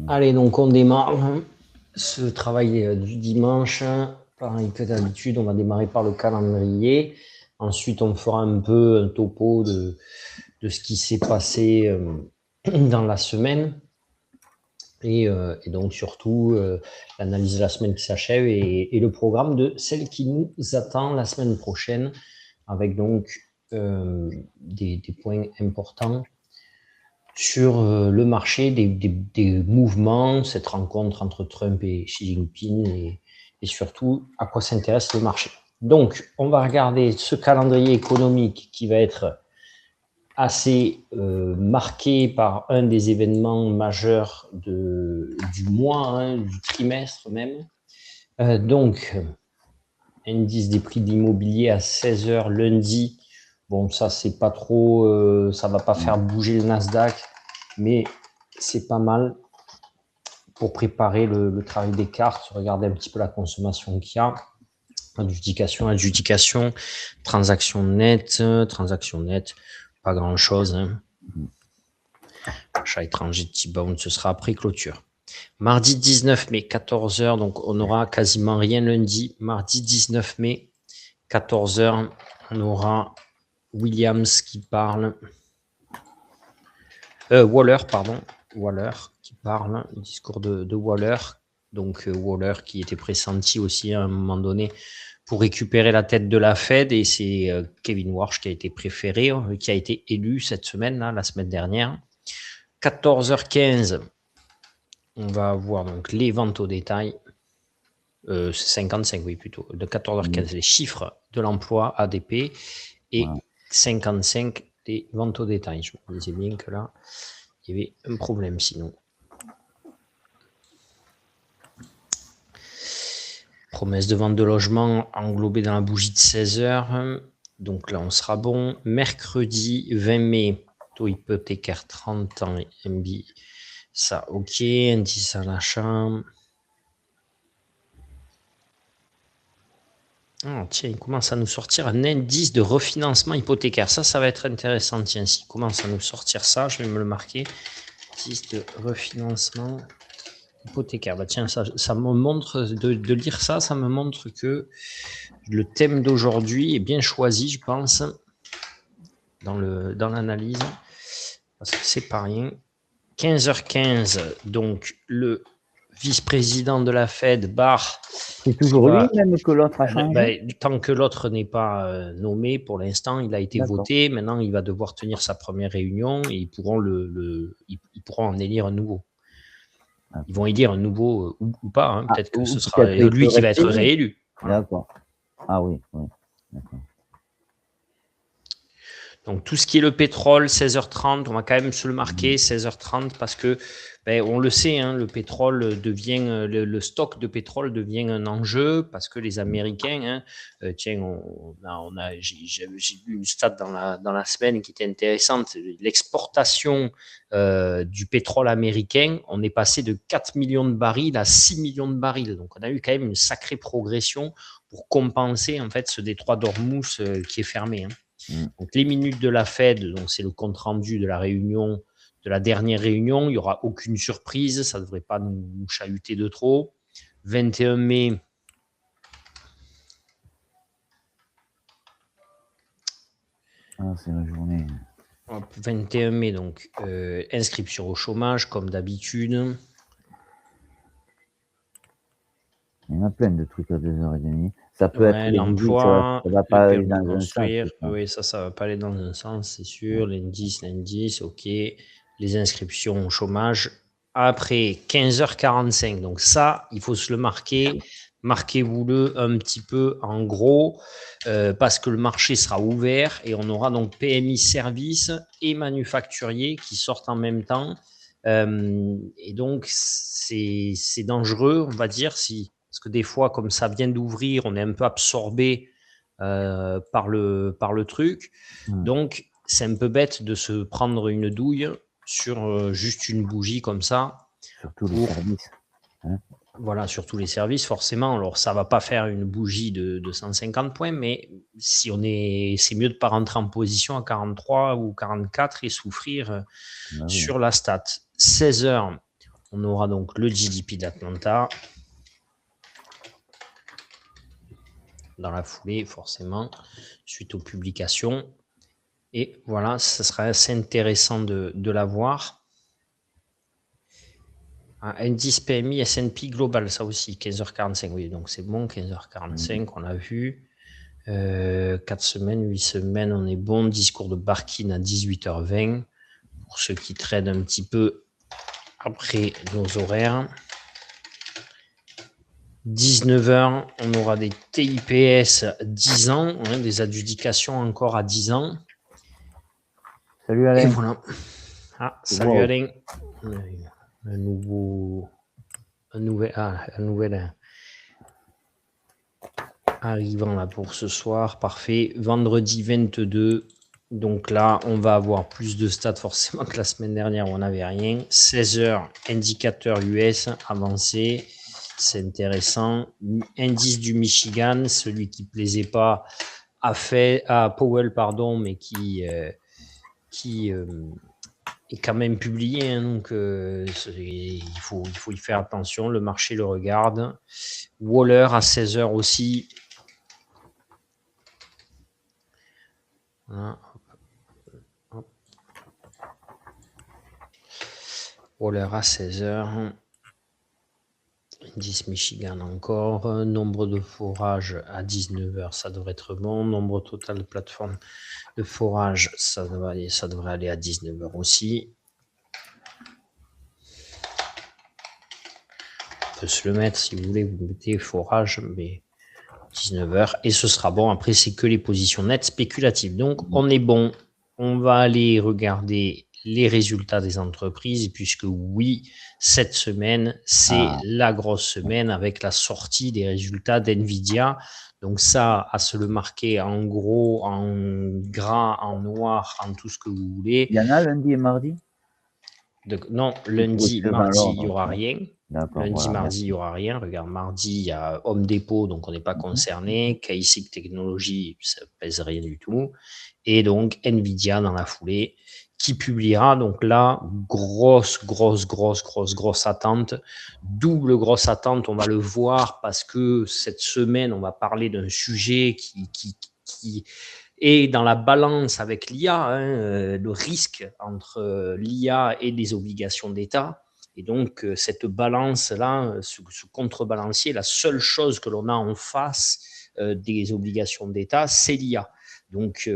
Allez, donc on démarre ce travail du dimanche. Pareil que d'habitude, on va démarrer par le calendrier. Ensuite, on fera un peu un topo de ce qui s'est passé dans la semaine. Et donc surtout l'analyse de la semaine qui s'achève et le programme de celle qui nous attend la semaine prochaine, avec donc des points importants sur le marché, des mouvements, cette rencontre entre Trump et Xi Jinping et surtout à quoi s'intéresse le marché. Donc, on va regarder ce calendrier économique qui va être assez marqué par un des événements majeurs du mois, hein, du trimestre même. Donc, indice des prix de l'immobilier à 16h lundi. Bon, ça, c'est pas trop, ça va pas faire bouger le Nasdaq, mais c'est pas mal pour préparer le travail des cartes, regarder un petit peu la consommation qu'il y a. Adjudication, transaction nette, pas grand-chose. Hein. Achat étranger de T-Bound, ce sera après clôture. Mardi 19 mai, 14h, donc on n'aura quasiment rien lundi. Mardi 19 mai, 14h, on aura Williams qui parle. Waller qui parle, le discours de Waller. Donc Waller qui était pressenti aussi à un moment donné pour récupérer la tête de la Fed, et c'est Kevin Warsh qui a été préféré, qui a été élu cette semaine, là, la semaine dernière. 14h15, on va avoir donc les ventes au détail. C'est 55, oui, plutôt. De 14h15, les chiffres de l'emploi ADP et 55 les ventes au détail. Je me disais bien que là, il y avait un problème sinon. Promesse de vente de logement englobée dans la bougie de 16h. Donc là, on sera bon. Mercredi 20 mai, taux hypothécaire 30 ans, MB. Ça, ok. Indice à l'achat. Oh, tiens, il commence à nous sortir un indice de refinancement hypothécaire. Ça va être intéressant. Tiens, s'il commence à nous sortir ça, je vais me le marquer. Indice de refinancement hypothécaire. Bah, tiens, ça me montre, de lire ça, ça me montre que le thème d'aujourd'hui est bien choisi, je pense, dans l'analyse. Parce que c'est pas rien. 15h15, donc le vice-président de la Fed, Barr. C'est toujours lui, même que l'autre a changé. Tant que l'autre n'est pas nommé, pour l'instant, il a été voté. Maintenant, il va devoir tenir sa première réunion et ils pourront, ils pourront en élire un nouveau. Ils vont élire un nouveau ou pas. Hein. Peut-être que ce sera lui qui va être réélu. D'accord. Ah oui, oui. D'accord. Donc, tout ce qui est le pétrole, 16h30, on va quand même se le marquer, 16h30, parce que, on le sait, hein, le pétrole devient, le stock de pétrole devient un enjeu, parce que les Américains, hein, tiens, j'ai vu une stat dans la semaine qui était intéressante, l'exportation du pétrole américain, on est passé de 4 millions de barils à 6 millions de barils. Donc, on a eu quand même une sacrée progression pour compenser, en fait, ce détroit d'Ormuz qui est fermé. Hein. Donc, les minutes de la Fed, donc c'est le compte rendu de la réunion, de la dernière réunion. Il n'y aura aucune surprise, ça ne devrait pas nous chahuter de trop. 21 mai. Ah, c'est la journée. 21 mai, donc inscription au chômage, comme d'habitude. Il y en a plein de trucs à 2h30. Ça peut être l'emploi, ça va pas aller dans un sens. Oui, ça va pas aller dans un sens, c'est sûr. L'indice, ok. Les inscriptions au chômage. Après 15h45, donc ça, il faut se le marquer. Marquez-vous-le un petit peu en gros, parce que le marché sera ouvert et on aura donc PMI services et manufacturiers qui sortent en même temps. Et donc, c'est dangereux, on va dire, parce que des fois, comme ça vient d'ouvrir, on est un peu absorbé par le truc. Donc, c'est un peu bête de se prendre une douille sur juste une bougie comme ça. Surtout les services. Hein. Voilà, sur tous les services, forcément. Alors, ça ne va pas faire une bougie de 150 points, mais c'est mieux de ne pas rentrer en position à 43 ou 44 et souffrir sur la stat. 16h, On aura donc le GDP d'Atlanta dans la foulée, forcément, suite aux publications. Et voilà, ça sera assez intéressant de la voir. Indice PMI S&P Global, ça aussi, 15h45. Oui, donc c'est bon, 15h45, on a vu. 4 semaines, 8 semaines, on est bon. Discours de Barkin à 18h20. Pour ceux qui tradent un petit peu après nos horaires. 19h, on aura des TIPS 10 ans, des adjudications encore à 10 ans. Salut Alain. Et voilà. Salut Alain. Un nouvel arrivant là pour ce soir. Parfait. Vendredi 22. Donc là, on va avoir plus de stats forcément que la semaine dernière où on n'avait rien. 16h, indicateur US avancé. C'est intéressant. Indice du Michigan, celui qui ne plaisait pas à Powell, mais qui est quand même publié. Donc, il faut y faire attention. Le marché le regarde. Waller à 16h aussi. Voilà. Waller à 16h. Indice Michigan encore. Nombre de forages à 19h, ça devrait être bon. Nombre total de plateformes de forage, ça devrait aller à 19h aussi. On peut se le mettre si vous voulez, vous mettez forage, mais 19h. Et ce sera bon. Après, c'est que les positions nettes spéculatives. Donc, on est bon. On va aller regarder les résultats des entreprises, puisque oui, cette semaine, c'est la grosse semaine avec la sortie des résultats d'NVIDIA. Donc ça, à se le marquer en gros, en gras, en noir, en tout ce que vous voulez. Il y en a lundi et mardi? Non, lundi, mardi, il n'y aura rien. Lundi, voilà, mardi, il n'y aura rien. Regarde, mardi, il y a Home Depot, donc on n'est pas concerné. KIC Technologies, ça ne pèse rien du tout. Et donc, NVIDIA dans la foulée, qui publiera. Donc là, grosse attente. Double grosse attente, on va le voir parce que cette semaine, on va parler d'un sujet qui et dans la balance avec l'IA, le risque entre l'IA et les obligations d'État. Et donc, cette balance-là, ce contrebalancier, la seule chose que l'on a en face des obligations d'État, c'est l'IA. Donc,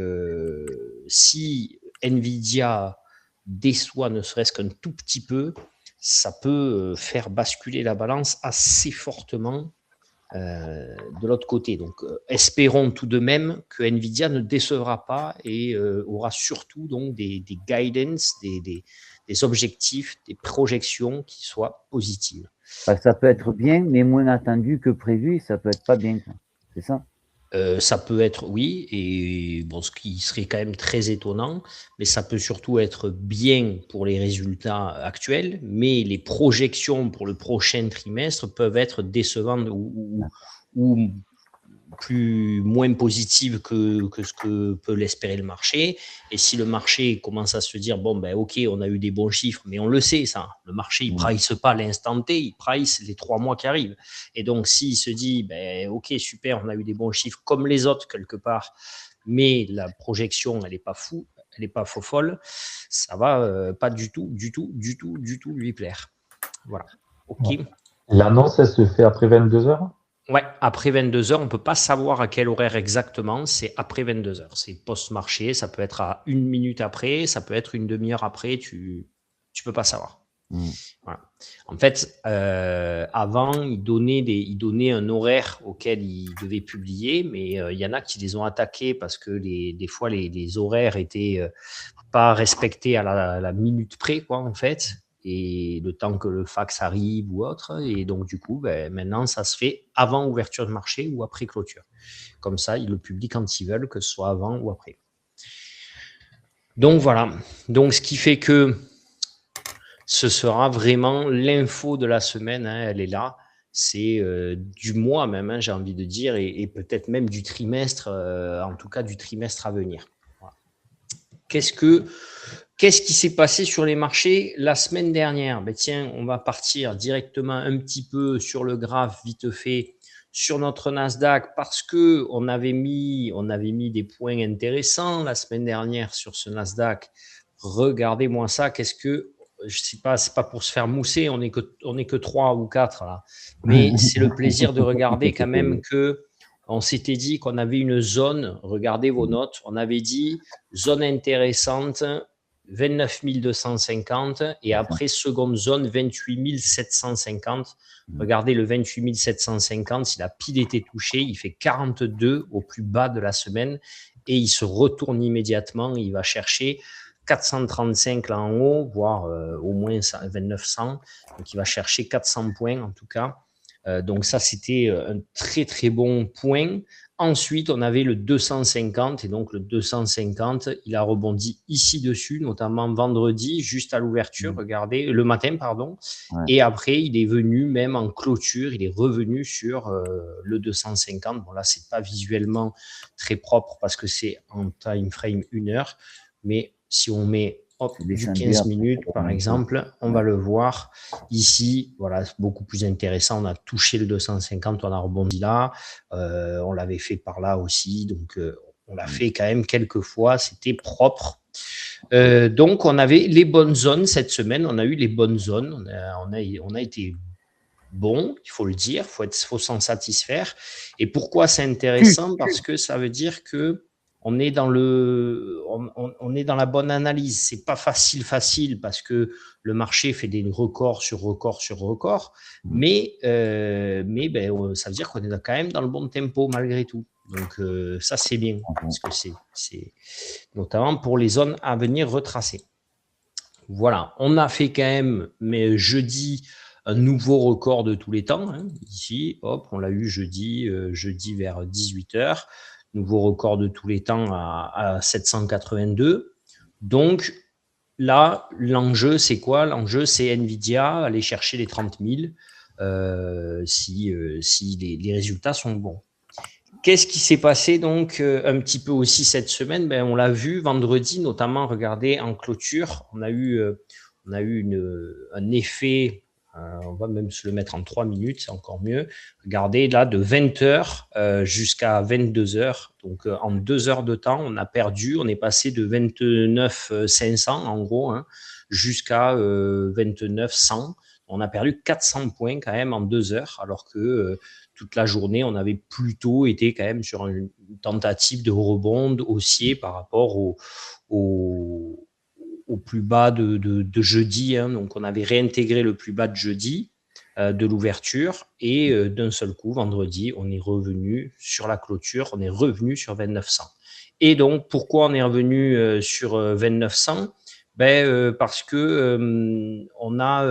si NVIDIA déçoit ne serait-ce qu'un tout petit peu, ça peut faire basculer la balance assez fortement de l'autre côté. Donc, espérons tout de même que NVIDIA ne décevra pas et aura surtout donc des guidance, des objectifs, des projections qui soient positives. Ça peut être bien, mais moins attendu que prévu, ça peut être pas bien. C'est ça? Ça peut être, oui, et bon, ce qui serait quand même très étonnant, mais ça peut surtout être bien pour les résultats actuels, mais les projections pour le prochain trimestre peuvent être décevantes ou moins positives que ce que peut l'espérer le marché. Et si le marché commence à se dire, bon, ben ok, on a eu des bons chiffres, mais on le sait, ça, le marché, il ne price pas l'instant T, il price les 3 mois qui arrivent. Et donc, s'il se dit, ben ok, super, on a eu des bons chiffres comme les autres quelque part, mais la projection, elle n'est pas fou, elle n'est pas faux folle, ça va pas du tout lui plaire. Voilà. Ok. L'annonce, elle se fait après 22h? Ouais, après 22h, on ne peut pas savoir à quel horaire exactement, c'est après 22h. C'est post-marché, ça peut être à 1 minute après, ça peut être une demi-heure après, tu ne peux pas savoir. Voilà. En fait, avant, ils donnaient un horaire auquel ils devaient publier, mais il y en a qui les ont attaqués parce que des fois, les horaires étaient pas respectés à la minute près, quoi, en fait. Et le temps que le fax arrive ou autre. Et donc, du coup, maintenant, ça se fait avant ouverture de marché ou après clôture. Comme ça, ils le publient quand ils veulent, que ce soit avant ou après. Donc, voilà. Donc, ce qui fait que ce sera vraiment l'info de la semaine. Elle est là. C'est du mois même, j'ai envie de dire, et peut-être même du trimestre, en tout cas du trimestre à venir. Voilà. Qu'est-ce qui s'est passé sur les marchés la semaine dernière? Tiens, on va partir directement un petit peu sur le graphe vite fait sur notre Nasdaq parce que on avait mis des points intéressants la semaine dernière sur ce Nasdaq. Regardez-moi ça. Je sais pas, c'est pas pour se faire mousser. On est que 3 ou 4 là, mais c'est le plaisir de regarder quand même que on s'était dit qu'on avait une zone. Regardez vos notes. On avait dit zone intéressante. 29 250 et après seconde zone 28 750. Regardez le 28 750, si la pile était touchée, il fait 42 au plus bas de la semaine et il se retourne immédiatement, il va chercher 435 là en haut, voire au moins 2900, donc il va chercher 400 points en tout cas. Donc ça, c'était un très très bon point. Ensuite, on avait le 250 et donc le 250, il a rebondi ici dessus, notamment vendredi, juste à l'ouverture, regardez, le matin, pardon. Ouais. Et après, il est venu même en clôture, il est revenu sur le 250. Bon, là, c'est pas visuellement très propre parce que c'est en time frame 1 heure, mais si on met du 15 minutes, par exemple, on va le voir ici. Voilà, c'est beaucoup plus intéressant. On a touché le 250, on a rebondi là. On l'avait fait par là aussi. Donc, on l'a fait quand même quelques fois. C'était propre. Donc, on avait les bonnes zones cette semaine. On a eu les bonnes zones. On a été bon, il faut le dire. Faut s'en satisfaire. Et pourquoi c'est intéressant? Parce que ça veut dire que on est dans la bonne analyse. C'est pas facile parce que le marché fait des records sur records sur records, mais ça veut dire qu'on est quand même dans le bon tempo malgré tout. Donc ça c'est bien parce que c'est notamment pour les zones à venir retracer. Voilà, on a fait quand même, mais jeudi, un nouveau record de tous les temps. Ici, hop, on l'a eu jeudi vers 18h. Nouveau record de tous les temps à 782. Donc là, l'enjeu, c'est quoi? L'enjeu, c'est Nvidia, aller chercher les 30 000 si les résultats sont bons. Qu'est-ce qui s'est passé donc un petit peu aussi cette semaine? On l'a vu vendredi, notamment, regardez, en clôture, on a eu un effet. On va même se le mettre en 3 minutes, c'est encore mieux. Regardez, là, de 20h jusqu'à 22h. Donc, en 2 heures de temps, on a perdu. On est passé de 29 500, en gros, jusqu'à 29 100. On a perdu 400 points quand même en 2 heures, alors que toute la journée, on avait plutôt été quand même sur une tentative de rebond haussier par rapport au plus bas de jeudi. Donc, on avait réintégré le plus bas de jeudi de l'ouverture et d'un seul coup, vendredi, on est revenu sur la clôture, on est revenu sur 2900. Et donc, pourquoi on est revenu sur 2900 ? Parce que on a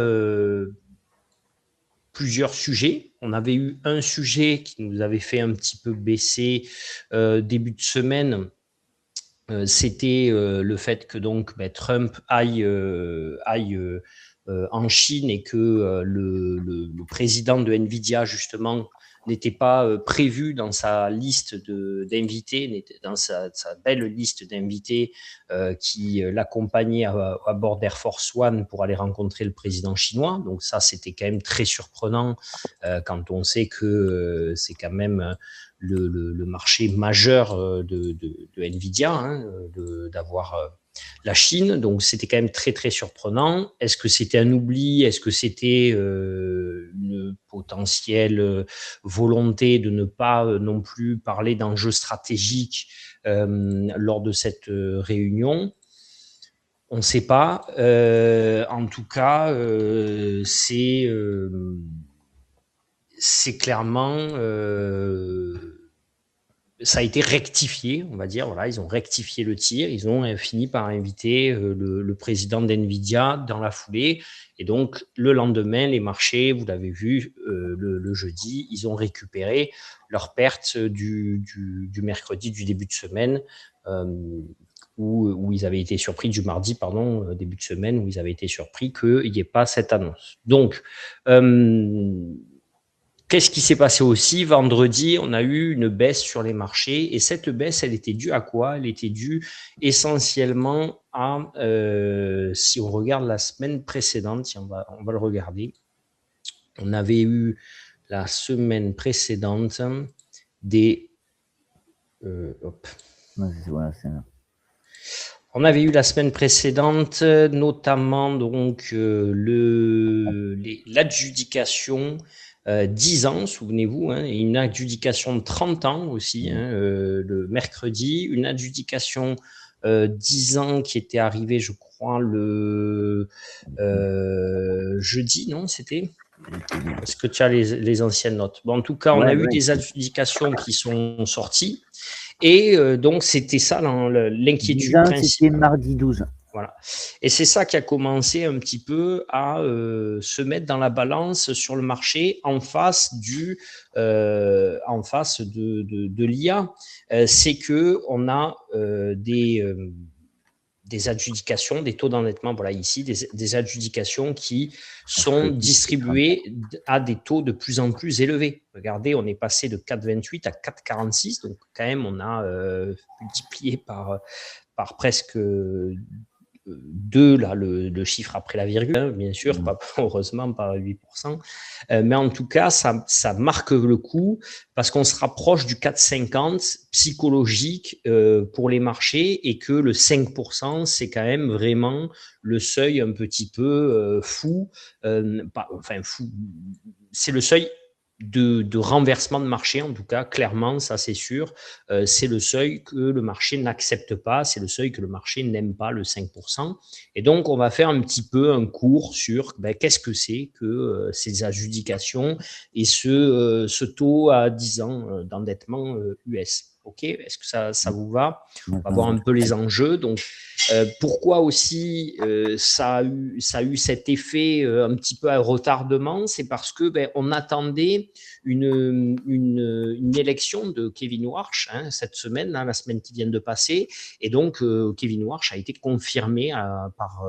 plusieurs sujets. On avait eu un sujet qui nous avait fait un petit peu baisser début de semaine. C'était le fait que donc Trump aille en Chine et que le président de Nvidia justement n'était pas prévu dans sa liste d'invités, dans sa belle liste d'invités qui l'accompagnait à bord d'Air Force One pour aller rencontrer le président chinois. Donc ça, c'était quand même très surprenant quand on sait que c'est quand même le marché majeur de Nvidia, d'avoir la Chine. Donc, c'était quand même très, très surprenant. Est-ce que c'était un oubli? Est-ce que c'était une potentielle volonté de ne pas non plus parler d'enjeux stratégiques lors de cette réunion? On ne sait pas. En tout cas, c'est clairement ça a été rectifié, on va dire. Voilà, ils ont rectifié le tir. Ils ont fini par inviter le président d'NVIDIA dans la foulée. Et donc, le lendemain, les marchés, vous l'avez vu, le jeudi, ils ont récupéré leurs pertes du mercredi, du début de semaine, où ils avaient été surpris, du mardi, pardon, début de semaine, où ils avaient été surpris qu'il n'y ait pas cette annonce. Donc, qu'est-ce qui s'est passé aussi? Vendredi, on a eu une baisse sur les marchés et cette baisse, elle était due à quoi? Elle était due essentiellement à, si on regarde la semaine précédente, si on va le regarder, on avait eu la semaine précédente des... hop. Voilà, c'est là. On avait eu la semaine précédente, notamment donc l'adjudication 10 ans, souvenez-vous, hein, et une adjudication de 30 ans aussi, hein, le mercredi, une adjudication 10 ans qui était arrivée, je crois, le jeudi, non, c'était? Est-ce que tu as les anciennes notes? Bon, en tout cas, on a eu des adjudications qui sont sorties. Et donc, c'était ça l'inquiétude principale. C'était mardi 12. Voilà. Et c'est ça qui a commencé un petit peu à se mettre dans la balance sur le marché en face de l'IA. C'est que on a des adjudications, des taux d'endettement, voilà ici, des adjudications qui sont distribuées à des taux de plus en plus élevés. Regardez, on est passé de 4,28 à 4,46, donc quand même on a multiplié par presque 2, là, le chiffre après la virgule, hein, bien sûr, pas, heureusement pas 8%, mais en tout cas, ça marque le coup parce qu'on se rapproche du 4,50 psychologique pour les marchés et que le 5%, c'est quand même vraiment le seuil un petit peu fou, fou, c'est le seuil de renversement de marché, en tout cas, clairement, ça c'est sûr, c'est le seuil que le marché n'accepte pas, c'est le seuil que le marché n'aime pas, le 5%. Et donc, on va faire un petit peu un cours sur qu'est-ce que c'est que ces adjudications et ce taux à 10 ans d'endettement US. Ok, est-ce que ça vous va? On va voir un peu les enjeux. Donc, pourquoi aussi ça a eu cet effet un petit peu à retardement? C'est parce que on attendait une élection de Kevin Warsh cette semaine, la semaine qui vient de passer, et donc Kevin Warsh a été confirmé par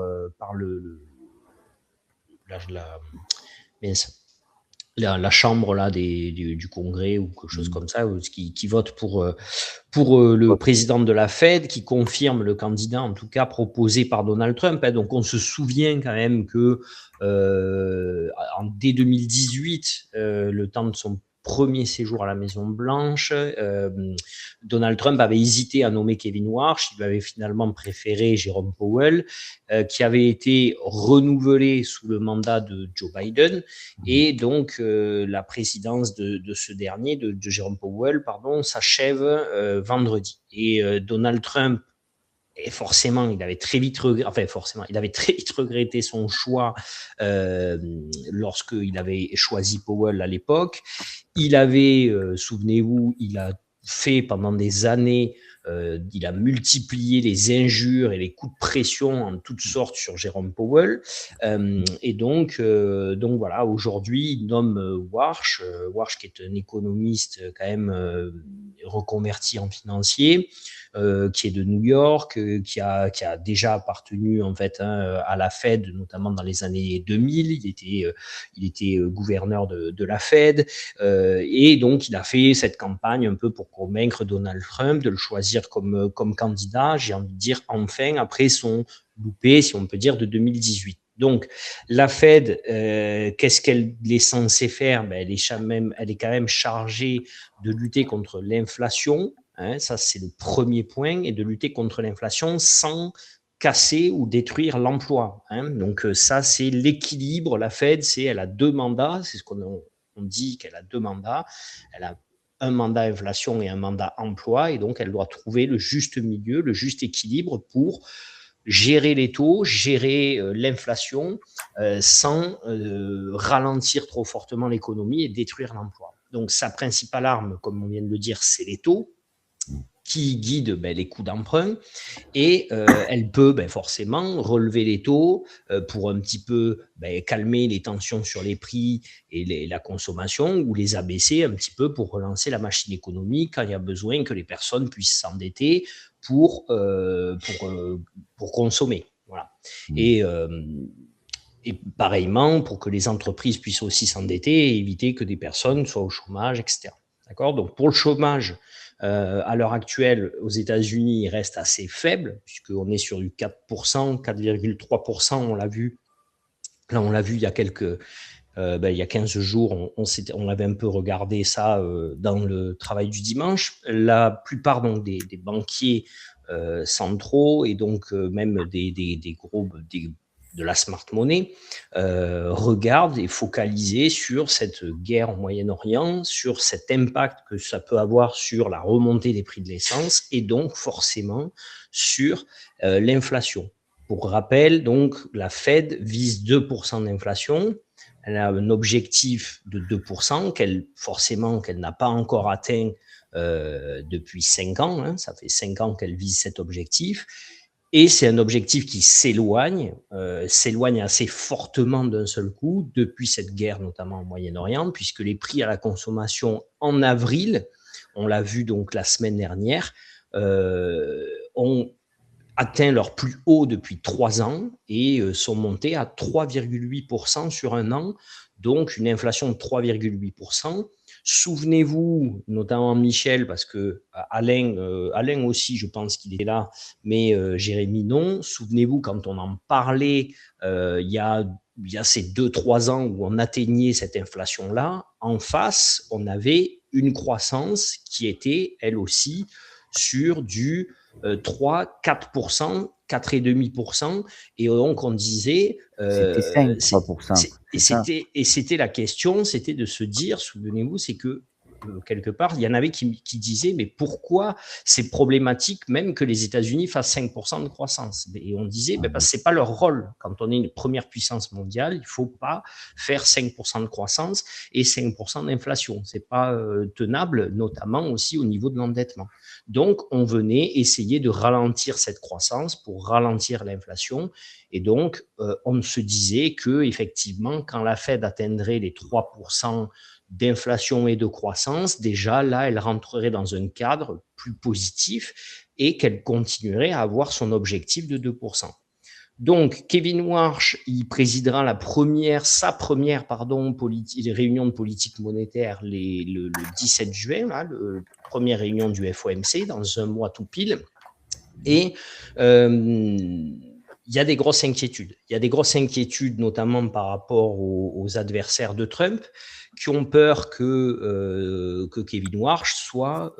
la chambre là du Congrès ou quelque chose comme ça, qui vote pour le président de la Fed, qui confirme le candidat en tout cas proposé par Donald Trump. Donc on se souvient quand même que dès 2018, le temps de son premier séjour à la Maison Blanche, Donald Trump avait hésité à nommer Kevin Warsh, il avait finalement préféré Jérôme Powell, qui avait été renouvelé sous le mandat de Joe Biden, et donc la présidence de ce dernier, de Jérôme Powell, pardon, s'achève vendredi. Et Donald Trump, et forcément, il avait très vite regretté son choix lorsqu'il avait choisi Powell à l'époque. Il avait, souvenez-vous, il a fait pendant des années, il a multiplié les injures et les coups de pression en toutes sortes sur Jérôme Powell. Et donc voilà, aujourd'hui, il nomme Warsh qui est un économiste quand même reconverti en financier, qui est de New York, qui a déjà appartenu en fait à la Fed, notamment dans les années 2000. Il était gouverneur de la Fed, et donc il a fait cette campagne un peu pour convaincre Donald Trump de le choisir comme candidat, j'ai envie de dire enfin, après son loupé, si on peut dire, de 2018. Donc, la Fed, qu'est-ce qu'elle est censée faire? Elle est quand même chargée de lutter contre l'inflation. Ça, c'est le premier point, et de lutter contre l'inflation sans casser ou détruire l'emploi. Donc, ça, c'est l'équilibre. La Fed, elle a 2 mandats. C'est ce qu'on dit, qu'elle a 2 mandats. Elle a un mandat inflation et un mandat emploi, et donc elle doit trouver le juste milieu, le juste équilibre pour gérer les taux, gérer l'inflation sans ralentir trop fortement l'économie et détruire l'emploi. Donc sa principale arme, comme on vient de le dire, c'est les taux qui guident les coûts d'emprunt, et elle peut forcément relever les taux pour un petit peu calmer les tensions sur les prix et la consommation, ou les abaisser un petit peu pour relancer la machine économique quand il y a besoin que les personnes puissent s'endetter pour consommer. Voilà. Et Et pareillement, pour que les entreprises puissent aussi s'endetter et éviter que des personnes soient au chômage, etc. D'accord ? Donc, pour le chômage, à l'heure actuelle, aux États-Unis, il reste assez faible, puisqu'on est sur du 4%, 4,3%, on l'a vu. Là, on l'a vu il y a il y a 15 jours, on avait un peu regardé ça dans le travail du dimanche. La plupart donc, des banquiers centraux et donc même des gros de la smart money regardent et focalisent sur cette guerre au Moyen-Orient, sur cet impact que ça peut avoir sur la remontée des prix de l'essence et donc forcément sur l'inflation. Pour rappel, donc la Fed vise 2% d'inflation. Elle a un objectif de 2% qu'elle n'a pas encore atteint depuis 5 ans. Hein, ça fait 5 ans qu'elle vise cet objectif. Et c'est un objectif qui s'éloigne assez fortement d'un seul coup depuis cette guerre, notamment au Moyen-Orient, puisque les prix à la consommation en avril, on l'a vu donc la semaine dernière, ont atteint leur plus haut depuis 3 ans et sont montés à 3,8% sur un an, donc une inflation de 3,8%. Souvenez-vous, notamment Michel, parce que Alain aussi, je pense qu'il était là, mais Jérémy non. Souvenez-vous, quand on en parlait il y a ces 2-3 ans où on atteignait cette inflation-là, en face, on avait une croissance qui était, elle aussi, sur du 3, 4%, 4,5%. Et donc, on disait... C'était 5, 3%. Et c'était la question, c'était de se dire, souvenez-vous, c'est que quelque part, il y en avait qui disaient, mais pourquoi c'est problématique même que les États-Unis fassent 5% de croissance? Et on disait, parce que ce n'est pas leur rôle. Quand on est une première puissance mondiale, il ne faut pas faire 5% de croissance et 5% d'inflation. Ce n'est pas tenable, notamment aussi au niveau de l'endettement. Donc, on venait essayer de ralentir cette croissance pour ralentir l'inflation. Et donc, on se disait que effectivement, quand la Fed atteindrait les 3% d'inflation et de croissance, déjà là, elle rentrerait dans un cadre plus positif et qu'elle continuerait à avoir son objectif de 2%. Donc, Kevin Warsh, il présidera sa première réunion de politique monétaire le 17 juin, la première réunion du FOMC, dans un mois tout pile. Et il y a des grosses inquiétudes. Il y a des grosses inquiétudes, notamment par rapport aux adversaires de Trump, qui ont peur que Kevin Warsh soit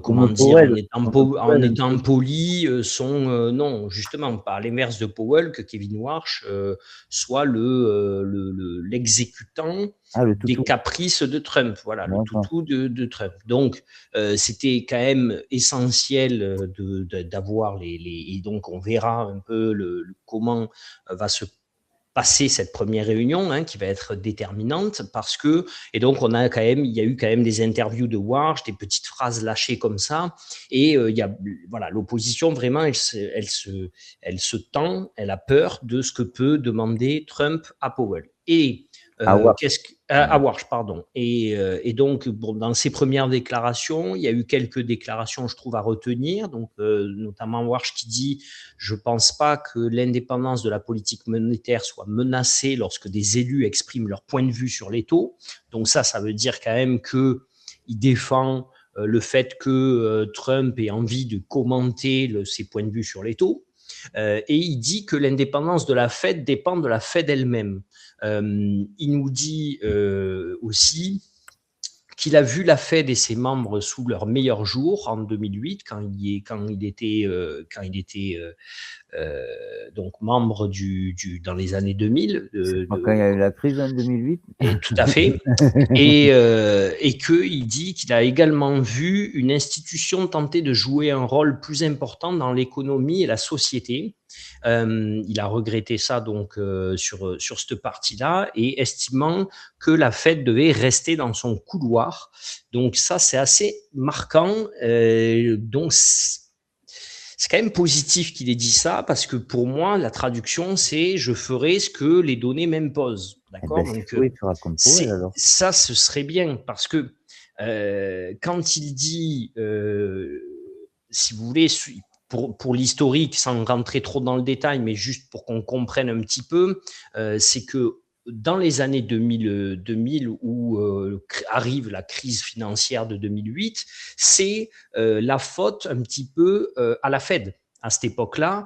comment dire, en étant poli, non, justement, pas à l'inverse de Powell, que Kevin Warsh soit l'exécutant des caprices de Trump, voilà, le toutou de Trump. Donc, c'était quand même essentiel d'avoir et donc on verra un peu comment va se passer cette première réunion qui va être déterminante parce que, et donc il y a eu quand même des interviews de Warsh, des petites phrases lâchées comme ça, et l'opposition vraiment elle se tend, elle a peur de ce que peut demander Trump à Powell. Et à Warsh, pardon. Et donc, dans ses premières déclarations, il y a eu quelques déclarations, je trouve, à retenir. Donc, notamment Warsh qui dit « Je ne pense pas que l'indépendance de la politique monétaire soit menacée lorsque des élus expriment leur point de vue sur les taux. » Donc ça veut dire quand même qu'il défend le fait que Trump ait envie de commenter ses points de vue sur les taux. Et il dit que l'indépendance de la Fed dépend de la Fed elle-même. Il nous dit aussi qu'il a vu la Fed et ses membres sous leur meilleur jour en 2008, quand il était donc membre dans les années 2000. Quand il y a eu la crise en 2008. Tout à fait. Et qu'il dit qu'il a également vu une institution tenter de jouer un rôle plus important dans l'économie et la société. Il a regretté ça donc sur cette partie-là et estimant que la Fed devait rester dans son couloir. Donc ça, c'est assez marquant. Donc c'est quand même positif qu'il ait dit ça parce que pour moi, la traduction, c'est « je ferai ce que les données m'imposent ». D'accord ? Donc, ça, ce serait bien parce que quand il dit, si vous voulez, pour l'historique, sans rentrer trop dans le détail, mais juste pour qu'on comprenne un petit peu, c'est que dans les années 2000 où arrive la crise financière de 2008, c'est la faute un petit peu à la Fed à cette époque-là,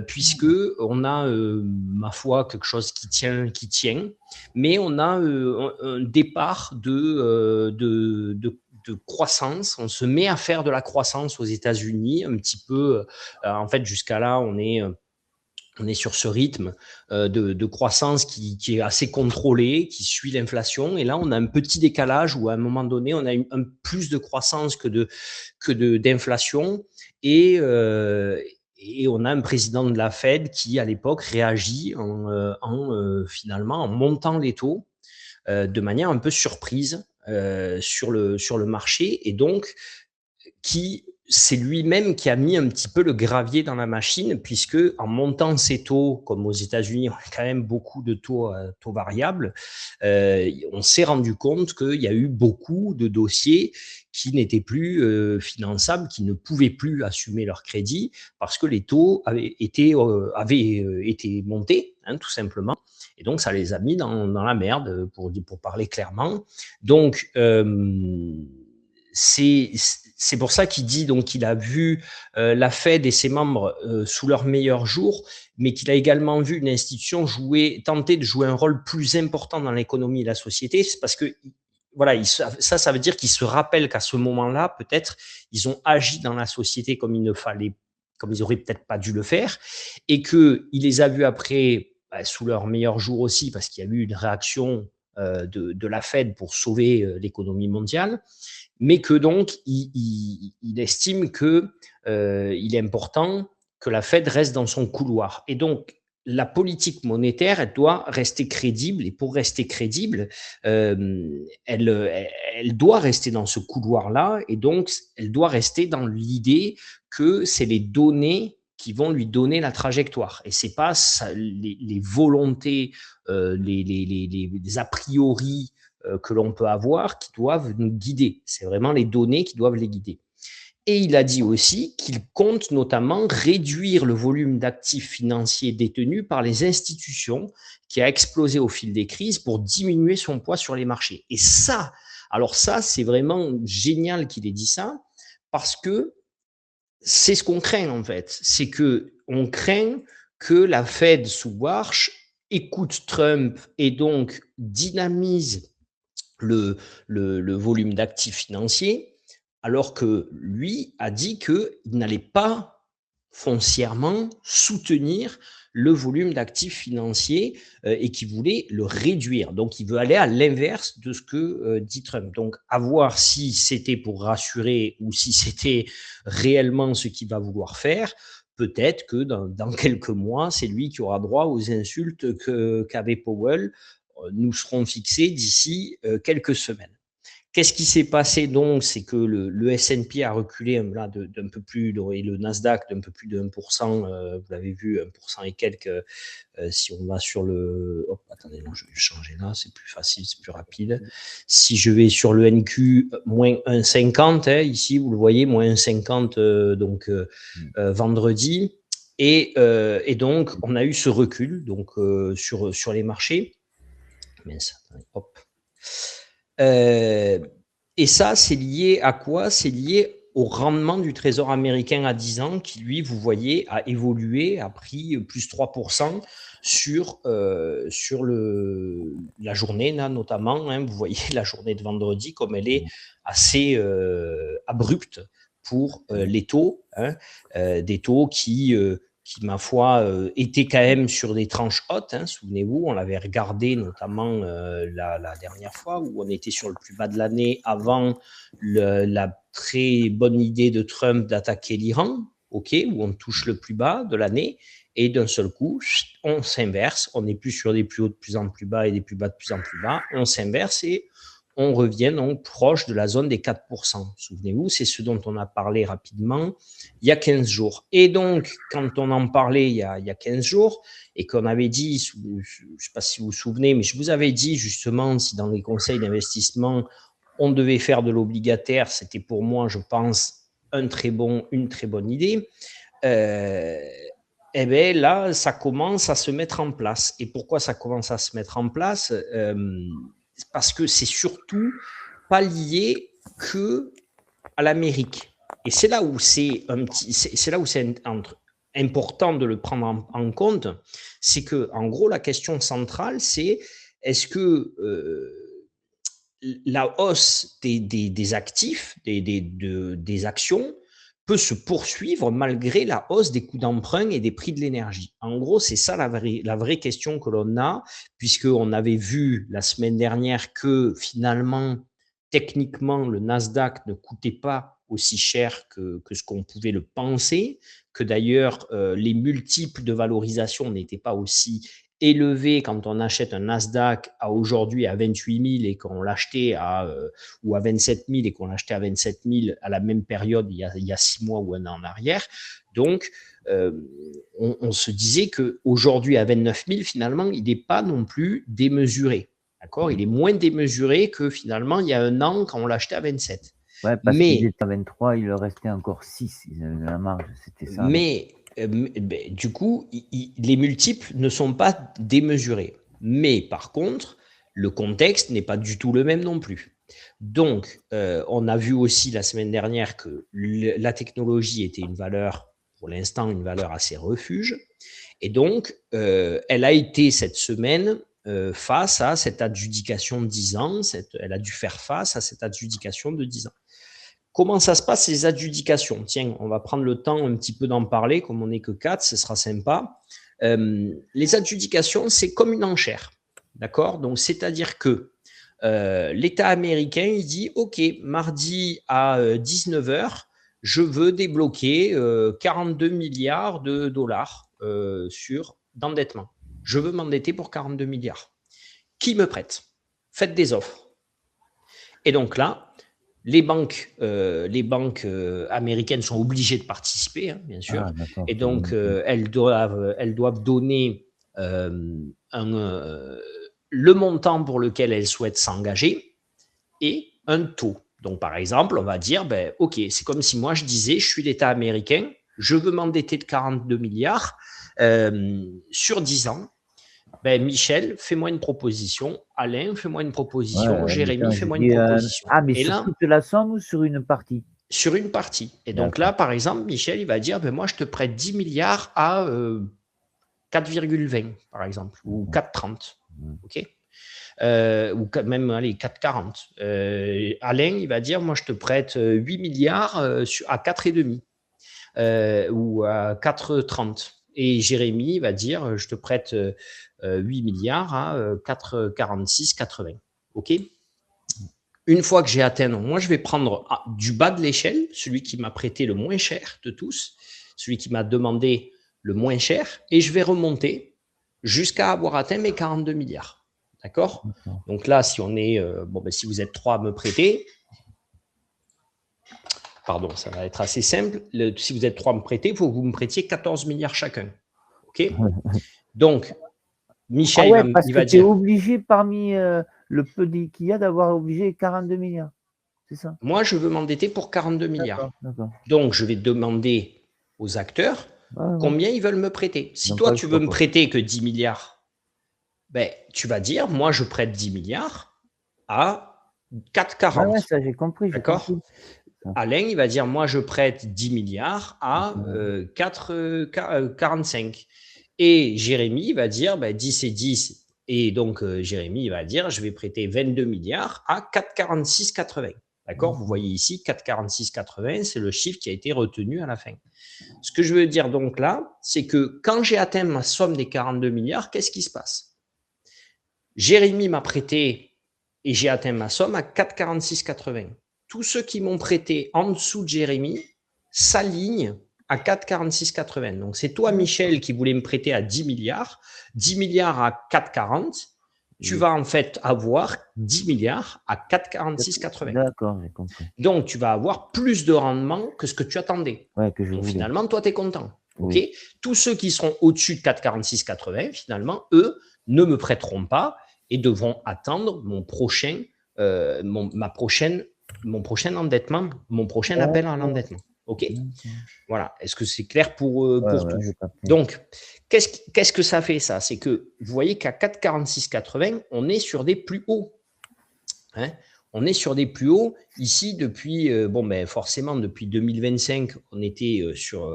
puisque on a, ma foi, quelque chose qui tient, mais on a un départ de croissance. On se met à faire de la croissance aux États-Unis, un petit peu. En fait, jusqu'à là, on est sur ce rythme de croissance qui est assez contrôlé, qui suit l'inflation. Et là, on a un petit décalage où, à un moment donné, on a un plus de croissance que d'inflation. Et on a un président de la Fed qui, à l'époque, réagit finalement en montant les taux de manière un peu surprise sur le marché. Et donc, c'est lui-même qui a mis un petit peu le gravier dans la machine, puisque en montant ses taux, comme aux États-Unis, on a quand même beaucoup de taux variables, on s'est rendu compte qu'il y a eu beaucoup de dossiers qui n'étaient plus finançables, qui ne pouvaient plus assumer leur crédit, parce que les taux avaient été montés, tout simplement. Et donc, ça les a mis dans la merde, pour parler clairement. Donc, c'est pour ça qu'il dit donc qu'il a vu la Fed et ses membres sous leur meilleur jour, mais qu'il a également vu une institution tenter de jouer un rôle plus important dans l'économie et la société. C'est parce que voilà, ça veut dire qu'ils se rappellent qu'à ce moment-là, peut-être, ils ont agi dans la société comme ils auraient peut-être pas dû le faire, et qu'il les a vus après sous leur meilleur jour aussi, parce qu'il y a eu une réaction de la Fed pour sauver l'économie mondiale, mais que donc il estime que il est important que la Fed reste dans son couloir. Et donc la politique monétaire, elle doit rester crédible, et pour rester crédible, elle doit rester dans ce couloir-là, et donc elle doit rester dans l'idée que c'est les données qui vont lui donner la trajectoire, et c'est pas les volontés, les a priori que l'on peut avoir qui doivent nous guider. C'est vraiment les données qui doivent les guider. Et il a dit aussi qu'il compte notamment réduire le volume d'actifs financiers détenus par les institutions, qui a explosé au fil des crises, pour diminuer son poids sur les marchés. Et ça, c'est vraiment génial qu'il ait dit ça, parce que c'est ce qu'on craint en fait. C'est qu'on craint que la Fed sous Warsh écoute Trump et donc dynamise le volume d'actifs financiers, alors que lui a dit qu'il n'allait pas foncièrement soutenir le volume d'actifs financiers et qu'il voulait le réduire. Donc, il veut aller à l'inverse de ce que dit Trump. Donc, à voir si c'était pour rassurer ou si c'était réellement ce qu'il va vouloir faire. Peut-être que dans quelques mois, c'est lui qui aura droit aux insultes qu'avait Powell. Nous serons fixés d'ici quelques semaines. Qu'est-ce qui s'est passé donc? C'est que le S&P a reculé là d'un peu plus, et le Nasdaq d'un peu plus de 1%, vous l'avez vu, 1% et quelques, si on va sur le... attendez, non, je vais changer là, c'est plus facile, c'est plus rapide. Si je vais sur le NQ, moins 1,50, ici, vous le voyez, moins 1,50, donc vendredi. Et donc, on a eu ce recul donc, sur les marchés. Mince, hop. Et ça, c'est lié à quoi? C'est lié au rendement du trésor américain à 10 ans qui, lui, vous voyez, a évolué, a pris plus 3% sur la journée, là, notamment. Vous voyez la journée de vendredi, comme elle est assez abrupte pour les taux, des taux qui ma foi, était quand même sur des tranches hautes. Souvenez-vous, on l'avait regardé notamment la dernière fois, où on était sur le plus bas de l'année avant la très bonne idée de Trump d'attaquer l'Iran, où on touche le plus bas de l'année, et d'un seul coup, on s'inverse, on n'est plus sur des plus hauts de plus en plus bas et des plus bas de plus en plus bas, on s'inverse et on revient donc proche de la zone des 4%. Souvenez-vous, c'est ce dont on a parlé rapidement il y a 15 jours. Et donc, quand on en parlait il y a 15 jours, et qu'on avait dit, je ne sais pas si vous vous souvenez, mais je vous avais dit justement, si dans les conseils d'investissement, on devait faire de l'obligataire, c'était pour moi, je pense, une très bonne idée. eh bien là, ça commence à se mettre en place. Et pourquoi ça commence à se mettre en place? Parce que c'est surtout pas lié que à l'Amérique. Et c'est là où c'est important de le prendre en compte. C'est que, en gros, la question centrale, c'est est-ce que la hausse des actifs, des actions, peut se poursuivre malgré la hausse des coûts d'emprunt et des prix de l'énergie. En gros, c'est ça la vraie question que l'on a, puisqu'on avait vu la semaine dernière que finalement, techniquement, le Nasdaq ne coûtait pas aussi cher que ce qu'on pouvait le penser, que d'ailleurs, les multiples de valorisation n'étaient pas aussi élevé quand on achète un Nasdaq à aujourd'hui à 28 000 et qu'on l'achetait ou à 27 000 et qu'on l'achetait à 27 000 à la même période il y a 6 mois ou un an en arrière. Donc, on se disait qu'aujourd'hui à 29 000, finalement, il n'est pas non plus démesuré. D'accord ? Il est moins démesuré que finalement il y a un an quand on l'achetait à 27. Ouais, parce qu'il était à 23, il leur restait encore 6. Ils avaient de la marge, c'était ça. Mais du coup, les multiples ne sont pas démesurés. Mais par contre, le contexte n'est pas du tout le même non plus. Donc, on a vu aussi la semaine dernière que la technologie était une valeur, pour l'instant, une valeur assez refuge. Et donc, elle a été cette semaine face à cette adjudication de 10 ans. Elle a dû faire face à cette adjudication de 10 ans. Comment ça se passe, les adjudications? Tiens, on va prendre le temps un petit peu d'en parler, comme on n'est que 4, ce sera sympa. Les adjudications, c'est comme une enchère, d'accord? Donc, c'est-à-dire que l'État américain, il dit, OK, mardi à 19h, je veux débloquer 42 milliards de dollars d'endettement. Je veux m'endetter pour 42 milliards. Qui me prête? Faites des offres. Et donc là, les banques américaines sont obligées de participer, hein, bien sûr. Et donc, elles doivent donner le montant pour lequel elles souhaitent s'engager et un taux. Donc, par exemple, on va dire, OK, c'est comme si moi je disais, je suis l'État américain, je veux m'endetter de 42 milliards sur 10 ans. Michel, fais-moi une proposition. Alain, fais-moi une proposition. Jérémy, fais-moi une proposition. Mais sur toute la somme ou sur une partie? Sur une partie. Et donc là, par exemple, Michel, il va dire, moi, je te prête 10 milliards à 4,20, par exemple, ou 4,30. OK ? Ou même, allez, 4,40. Alain, il va dire, moi, je te prête 8 milliards à 4,5 ou à 4,30. Et Jérémy va dire, je te prête 8 milliards à 4,46, 80. OK ? Une fois que j'ai atteint, moi, je vais prendre du bas de l'échelle, celui qui m'a prêté le moins cher de tous, celui qui m'a demandé le moins cher, et je vais remonter jusqu'à avoir atteint mes 42 milliards. D'accord ? Donc là, si on est, si vous êtes 3 à me prêter, pardon, ça va être assez simple. Si vous êtes 3 à me prêter, il faut que vous me prêtiez 14 milliards chacun. OK ? Donc, Michel, il va dire. Tu es obligé, parmi le peu qu'il y a, d'avoir obligé 42 milliards. C'est ça? Moi, je veux m'endetter pour 42 milliards. D'accord. Donc, je vais demander aux acteurs combien ils veulent me prêter. Si toi, tu veux me prêter que 10 milliards, tu vas dire, moi, je prête 10 milliards à 4,40. Ouais, ça, j'ai compris. D'accord. Alain, il va dire, moi, je prête 10 milliards à 4,45. Et Jérémy va dire 10 et 10. Et donc, Jérémy va dire, je vais prêter 22 milliards à 4,46,80. D'accord ? Vous voyez ici, 4,46,80, c'est le chiffre qui a été retenu à la fin. Ce que je veux dire donc là, c'est que quand j'ai atteint ma somme des 42 milliards, qu'est-ce qui se passe ? Jérémy m'a prêté et j'ai atteint ma somme à 4,46,80. Tous ceux qui m'ont prêté en dessous de Jérémy s'alignent à 4,46,80. Donc, c'est toi, Michel, qui voulais me prêter à 10 milliards. 10 milliards à 4,40. Tu vas en fait avoir 10 milliards à 4,46,80. D'accord, j'ai compris. Donc, tu vas avoir plus de rendement que ce que tu attendais. Ouais, donc, finalement, toi, tu es content. Oui. Okay ? Tous ceux qui seront au-dessus de 4,46,80, finalement, eux, ne me prêteront pas et devront attendre mon prochain endettement, mon prochain appel à l'endettement. OK? Voilà. Est-ce que c'est clair pour tous? j'ai capté. Donc, qu'est-ce que ça fait, ça? C'est que vous voyez qu'à 4,4680, on est sur des plus hauts. Hein? On est sur des plus hauts ici depuis, forcément, depuis 2025, on était sur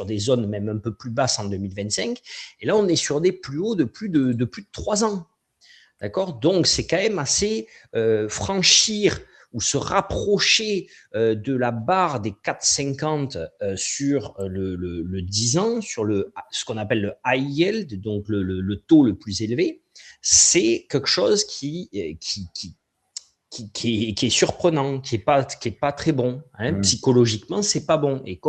des zones même un peu plus basses en 2025. Et là, on est sur des plus hauts de plus de 3 ans. D'accord? Donc, c'est quand même assez franchir ou se rapprocher de la barre des 4,50 sur le 10 ans, sur ce qu'on appelle le high yield, donc le taux le plus élevé. C'est quelque chose qui est surprenant, qui est pas très bon. Hein. Psychologiquement, c'est pas bon. Et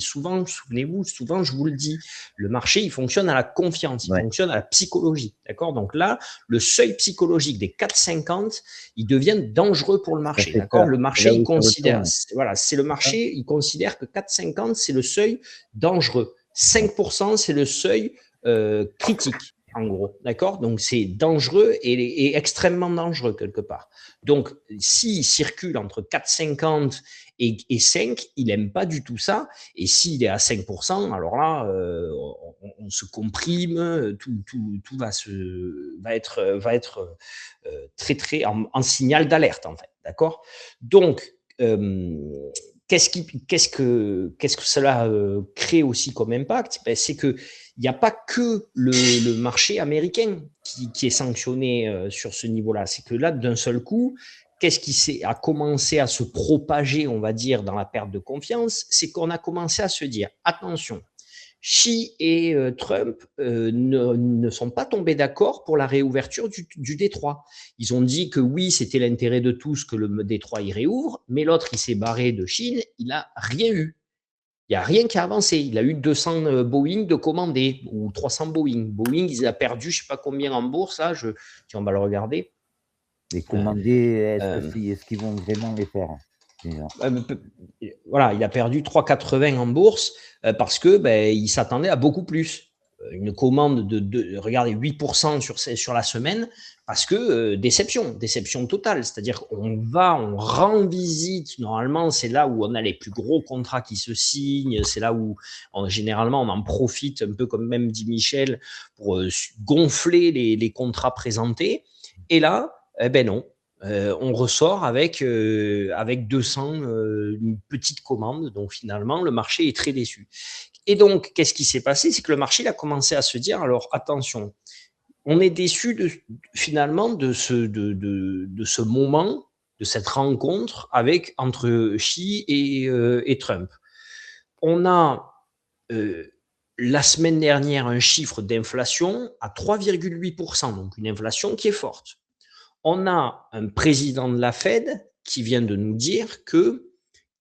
souvent, souvenez-vous, souvent je vous le dis, le marché, il fonctionne à la confiance, il fonctionne à la psychologie. D'accord? Donc là, le seuil psychologique des 4,50, il devient dangereux pour le marché. D'accord? Le marché, il considère, voilà, c'est le marché, il considère que 4,50, c'est le seuil dangereux. 5%, c'est le seuil critique. En gros, d'accord? Donc, c'est dangereux et extrêmement dangereux quelque part. Donc, s'il circule entre 4,50 et 5, il n'aime pas du tout ça. Et s'il est à 5%, alors là, on se comprime, tout va être très, très en signal d'alerte, en fait, d'accord? Donc, qu'est-ce que cela crée aussi comme impact? C'est que il n'y a pas que le marché américain qui est sanctionné sur ce niveau-là. C'est que là, d'un seul coup, qu'est-ce qui a commencé à se propager, on va dire, dans la perte de confiance? C'est qu'on a commencé à se dire, attention, Xi et Trump ne sont pas tombés d'accord pour la réouverture du Détroit. Ils ont dit que oui, c'était l'intérêt de tous que le Détroit y réouvre, mais l'autre, il s'est barré de Chine, il n'a rien eu. Il n'y a rien qui a avancé. Il a eu 200 Boeing de commandés ou 300 Boeing. Boeing, il a perdu je ne sais pas combien en bourse. Là, tiens, on va le regarder. Les commandés, est-ce qu'ils vont vraiment les faire déjà? Voilà, il a perdu 3,80 en bourse parce que il s'attendait à beaucoup plus. Une commande regardez, 8% sur la semaine parce que déception totale. C'est-à-dire qu'on rend visite. Normalement, c'est là où on a les plus gros contrats qui se signent. C'est là où, généralement, on en profite un peu comme même dit Michel pour gonfler les contrats présentés. Et là, non. On ressort avec 200, une petite commande. Donc, finalement, le marché est très déçu. Et donc, qu'est-ce qui s'est passé? C'est que le marché il a commencé à se dire, alors attention, on est déçu finalement de ce moment, de cette rencontre entre Xi et Trump. On a la semaine dernière un chiffre d'inflation à 3,8%, donc une inflation qui est forte. On a un président de la Fed qui vient de nous dire qu'il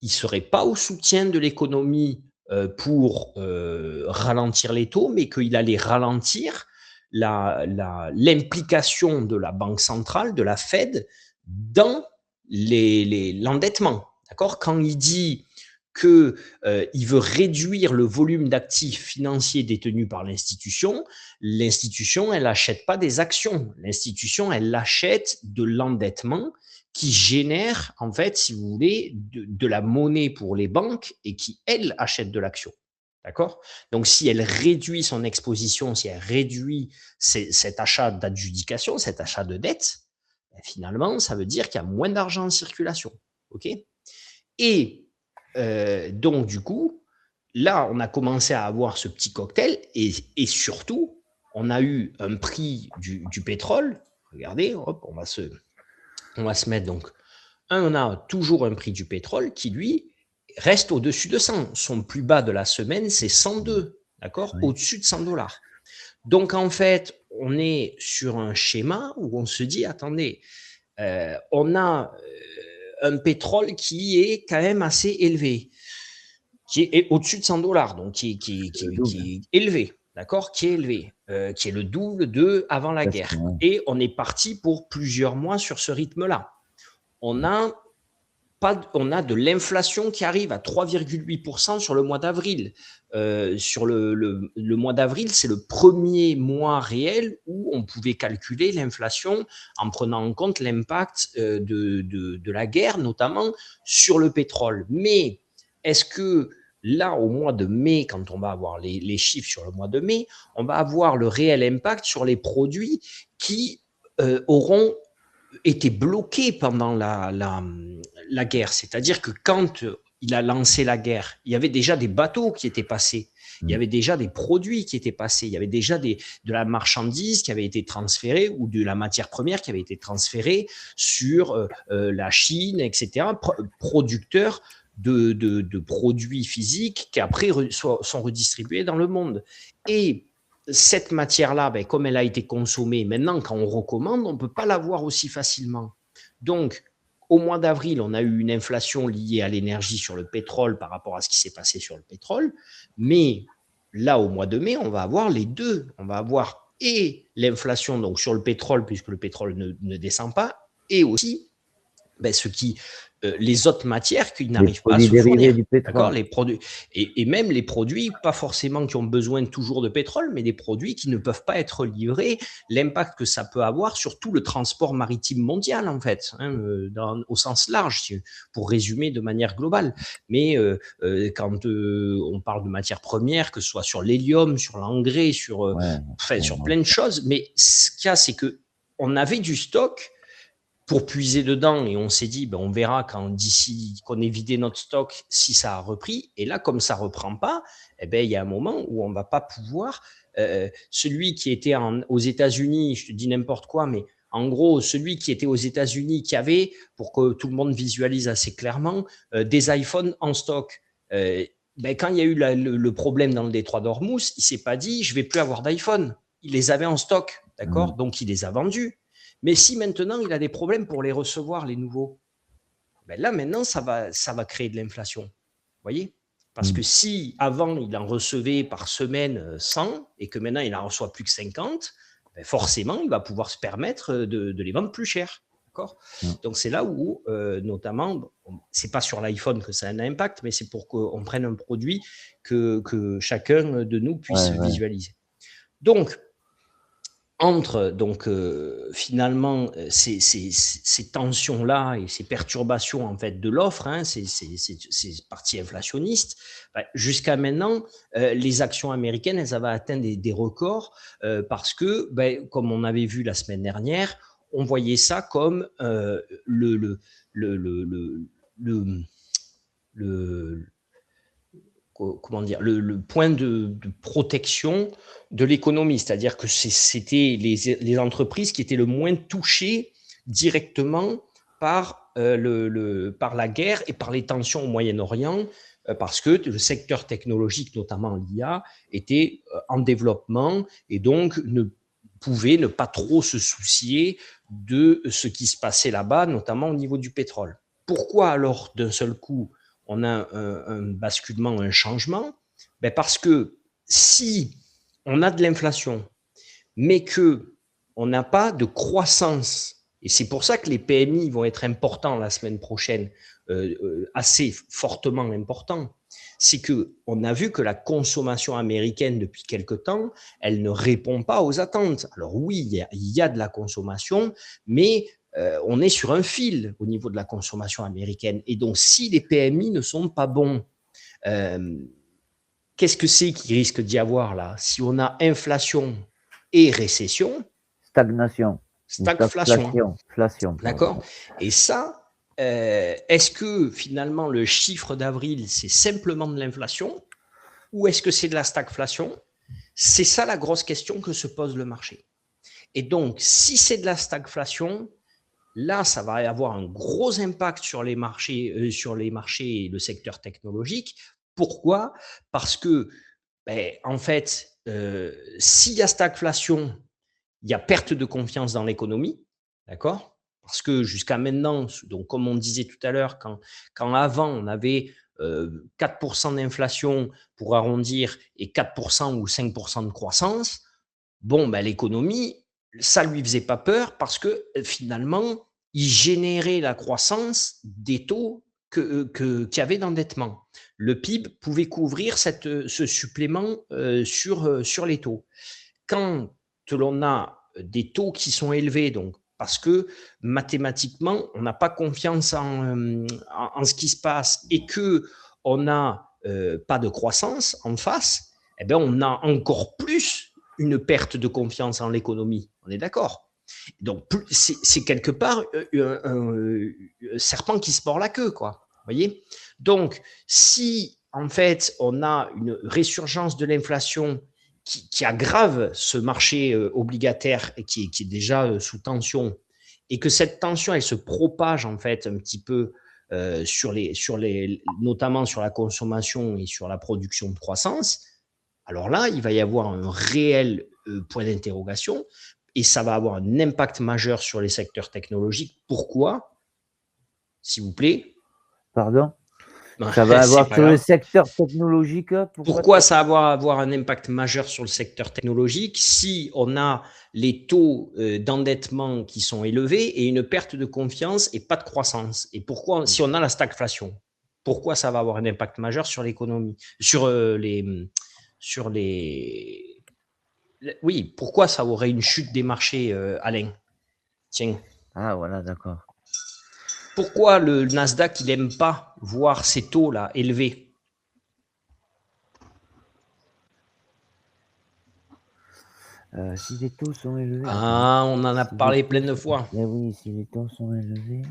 ne serait pas au soutien de l'économie pour ralentir les taux, mais qu'il allait ralentir l'implication de la Banque centrale, de la Fed, dans l'endettement. D'accord? Quand il dit qu'il veut réduire le volume d'actifs financiers détenus par l'institution, elle n'achète pas des actions. L'institution, elle achète de l'endettement qui génère, en fait, si vous voulez, de la monnaie pour les banques et qui, elle, achète de l'action. D'accord? Donc, si elle réduit son exposition, si elle réduit cet achat d'adjudication, cet achat de dette, finalement, ça veut dire qu'il y a moins d'argent en circulation. OK? Et donc, du coup, là, on a commencé à avoir ce petit cocktail et surtout, on a eu un prix du pétrole. Regardez, hop, on va se mettre donc. On a toujours un prix du pétrole qui, lui, reste au-dessus de 100. Son plus bas de la semaine, c'est 102, d'accord? Oui. Au-dessus de $100. Donc, en fait, on est sur un schéma où on se dit, attendez, on a un pétrole qui est quand même assez élevé, qui est au-dessus de $100, donc qui est élevé, d'accord, qui est élevé, qui est le double de avant la guerre. Et on est parti pour plusieurs mois sur ce rythme-là. On a de l'inflation qui arrive à 3,8% sur le mois d'avril. Sur le mois d'avril, c'est le premier mois réel où on pouvait calculer l'inflation en prenant en compte l'impact de la guerre, notamment sur le pétrole. Mais est-ce que là, au mois de mai, quand on va avoir les chiffres sur le mois de mai, on va avoir le réel impact sur les produits qui auront été bloqués pendant la guerre. C'est-à-dire que quand il a lancé la guerre, il y avait déjà des bateaux qui étaient passés, il y avait déjà des produits qui étaient passés, il y avait déjà de la marchandise qui avait été transférée ou de la matière première qui avait été transférée sur la Chine, etc., producteurs de produits physiques qui après sont redistribués dans le monde. Et cette matière-là, ben, comme elle a été consommée, maintenant, quand on recommande, on ne peut pas l'avoir aussi facilement. Donc, au mois d'avril, on a eu une inflation liée à l'énergie sur le pétrole par rapport à ce qui s'est passé sur le pétrole. Mais là, au mois de mai, on va avoir les deux. On va avoir et l'inflation donc sur le pétrole, puisque le pétrole ne descend pas, et aussi ben, les autres matières qui n'arrivent pas à se fournir. Du pétrole. Les produits, et même les produits, pas forcément qui ont besoin toujours de pétrole, mais des produits qui ne peuvent pas être livrés, l'impact que ça peut avoir sur tout le transport maritime mondial, en fait, au sens large, pour résumer de manière globale. Mais quand on parle de matières premières, que ce soit sur l'hélium, sur l'engrais, sur plein de choses, mais ce qu'il y a, c'est qu'on avait du stock pour puiser dedans, et on s'est dit, ben, on verra quand d'ici qu'on ait vidé notre stock si ça a repris. Et là, comme ça reprend pas, eh ben, il y a un moment où on va pas pouvoir. Celui qui était aux États-Unis, je te dis n'importe quoi, mais en gros, celui qui était aux États-Unis, qui avait, pour que tout le monde visualise assez clairement, des iPhones en stock. Ben, quand il y a eu le problème dans le détroit d'Ormuz, il s'est pas dit, je vais plus avoir d'iPhone. Il les avait en stock, d'accord ? Donc, il les a vendus. Mais si maintenant, il a des problèmes pour les recevoir, les nouveaux, ben là, maintenant, ça va créer de l'inflation. Vous voyez ? Parce que si avant, il en recevait par semaine 100 et que maintenant, il en reçoit plus que 50, ben forcément, il va pouvoir se permettre de les vendre plus cher. D'accord ? Donc, c'est là où, notamment, c'est pas sur l'iPhone que ça a un impact, mais c'est pour qu'on prenne un produit que chacun de nous puisse visualiser. Donc, finalement ces tensions-là et ces perturbations en fait de l'offre, ces parties inflationnistes, jusqu'à maintenant, les actions américaines, elles avaient atteint des records parce que, comme on avait vu la semaine dernière, on voyait ça comme le point de protection de l'économie, c'est-à-dire que c'était les entreprises qui étaient le moins touchées directement par la guerre et par les tensions au Moyen-Orient, parce que le secteur technologique, notamment l'IA, était en développement et donc pouvait ne pas trop se soucier de ce qui se passait là-bas, notamment au niveau du pétrole. Pourquoi alors, d'un seul coup, on a un basculement, un changement? Parce que si on a de l'inflation, mais qu'on n'a pas de croissance, et c'est pour ça que les PMI vont être importants la semaine prochaine, assez fortement importants, c'est qu'on a vu que la consommation américaine depuis quelque temps, elle ne répond pas aux attentes. Alors oui, il y a de la consommation, mais on est sur un fil au niveau de la consommation américaine. Et donc, si les PMI ne sont pas bons, qu'est-ce que c'est qu'il risque d'y avoir là? Si on a inflation et récession, stagflation. D'accord. Et ça, est-ce que finalement le chiffre d'avril, c'est simplement de l'inflation ou est-ce que c'est de la stagflation? C'est ça la grosse question que se pose le marché. Et donc, si c'est de la stagflation, là, ça va avoir un gros impact sur les marchés et le secteur technologique. Pourquoi ? Parce que, en fait, s'il y a stagflation, il y a perte de confiance dans l'économie, d'accord ? Parce que jusqu'à maintenant, donc comme on disait tout à l'heure, quand avant on avait 4% d'inflation pour arrondir et 4% ou 5% de croissance, l'économie, ça lui faisait pas peur parce que finalement, il générait la croissance des taux qu'il y avait d'endettement. Le PIB pouvait couvrir ce supplément sur les taux. Quand l'on a des taux qui sont élevés, donc parce que mathématiquement, on n'a pas confiance en ce qui se passe et que on n'a pas de croissance en face, eh ben, on a encore plus une perte de confiance en l'économie. On est d'accord? Donc, c'est quelque part un serpent qui se mord la queue, quoi. Vous voyez? Donc, si en fait on a une résurgence de l'inflation qui aggrave ce marché obligataire et qui est déjà sous tension, et que cette tension elle se propage en fait un petit peu notamment sur la consommation et sur la production de croissance, alors là, il va y avoir un réel point d'interrogation et ça va avoir un impact majeur sur les secteurs technologiques. Pourquoi? S'il vous plaît. Pardon? Ça va avoir sur le secteur technologique. Pourquoi ça va avoir un impact majeur sur le secteur technologique si on a les taux d'endettement qui sont élevés et une perte de confiance et pas de croissance? Et pourquoi, si on a la stagflation, pourquoi ça va avoir un impact majeur sur l'économie, oui, pourquoi ça aurait une chute des marchés, Alain? Tiens. Ah, voilà, d'accord. Pourquoi le Nasdaq, il n'aime pas voir ces taux-là élevés? Si les taux sont élevés. Ah, on en a parlé plein de fois. Eh oui, si les taux sont élevés.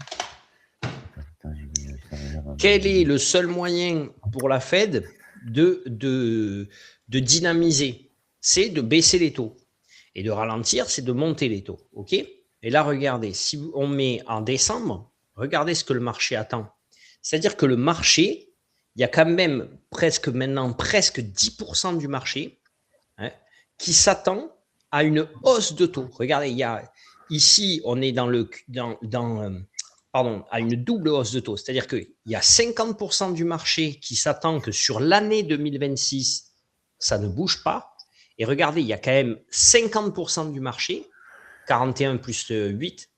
Quel est le seul moyen pour la Fed de dynamiser? C'est de baisser les taux. Et de ralentir, c'est de monter les taux. OK? Et là, regardez, si on met en décembre, regardez ce que le marché attend. C'est-à-dire que le marché, il y a quand même presque 10% du marché qui s'attend à une hausse de taux. Regardez, ici, on est à une double hausse de taux. C'est-à-dire qu'il y a 50% du marché qui s'attend que sur l'année 2026, ça ne bouge pas. Et regardez, il y a quand même 50% du marché, 41 plus 8,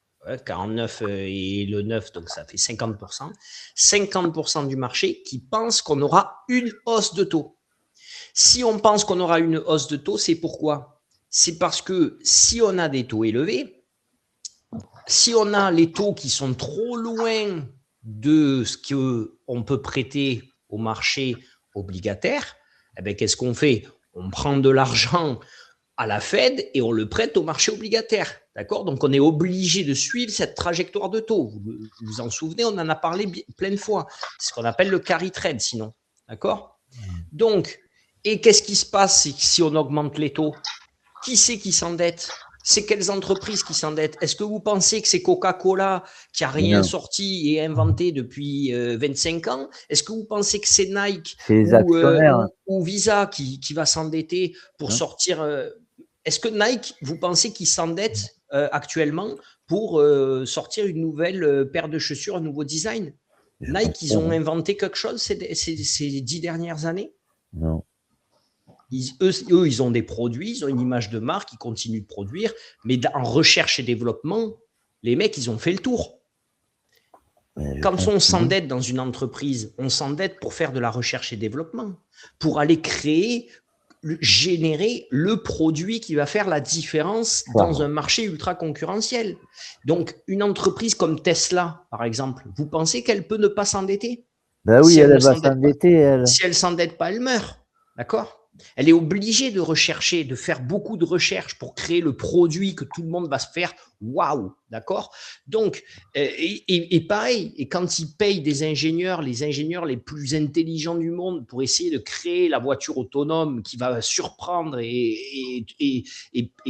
49 et le 9, donc ça fait 50%. 50% du marché qui pense qu'on aura une hausse de taux. Si on pense qu'on aura une hausse de taux, c'est pourquoi? C'est parce que si on a des taux élevés, si on a les taux qui sont trop loin de ce qu'on peut prêter au marché obligataire, eh bien, qu'est-ce qu'on fait? On prend de l'argent à la Fed et on le prête au marché obligataire. D'accord? Donc, on est obligé de suivre cette trajectoire de taux. Vous vous en souvenez, on en a parlé plein de fois. C'est ce qu'on appelle le carry trade, sinon. D'accord? Donc, et qu'est-ce qui se passe si on augmente les taux? Qui c'est qui s'endette? C'est quelles entreprises qui s'endettent? Est-ce que vous pensez que c'est Coca-Cola qui n'a rien sorti et inventé depuis 25 ans? Est-ce que vous pensez que c'est Nike ou Visa qui va s'endetter pour sortir Est-ce que Nike, vous pensez qu'ils s'endettent actuellement pour sortir une nouvelle paire de chaussures, un nouveau design? Nike, ils ont inventé quelque chose ces 10 dernières années? Non. Eux, ils ont des produits, ils ont une image de marque, ils continuent de produire, mais en recherche et développement, les mecs, ils ont fait le tour. Quand on s'endette dans une entreprise, on s'endette pour faire de la recherche et développement, pour aller générer le produit qui va faire la différence dans un marché ultra concurrentiel. Donc, une entreprise comme Tesla, par exemple, vous pensez qu'elle peut ne pas s'endetter? Ben oui, elle va s'endetter, elle. Si elle ne s'endette pas, elle meurt. D'accord? Elle est obligée de rechercher, de faire beaucoup de recherches pour créer le produit que tout le monde va se faire. Waouh, d'accord? Donc, et pareil, et quand ils payent les ingénieurs les plus intelligents du monde pour essayer de créer la voiture autonome qui va surprendre et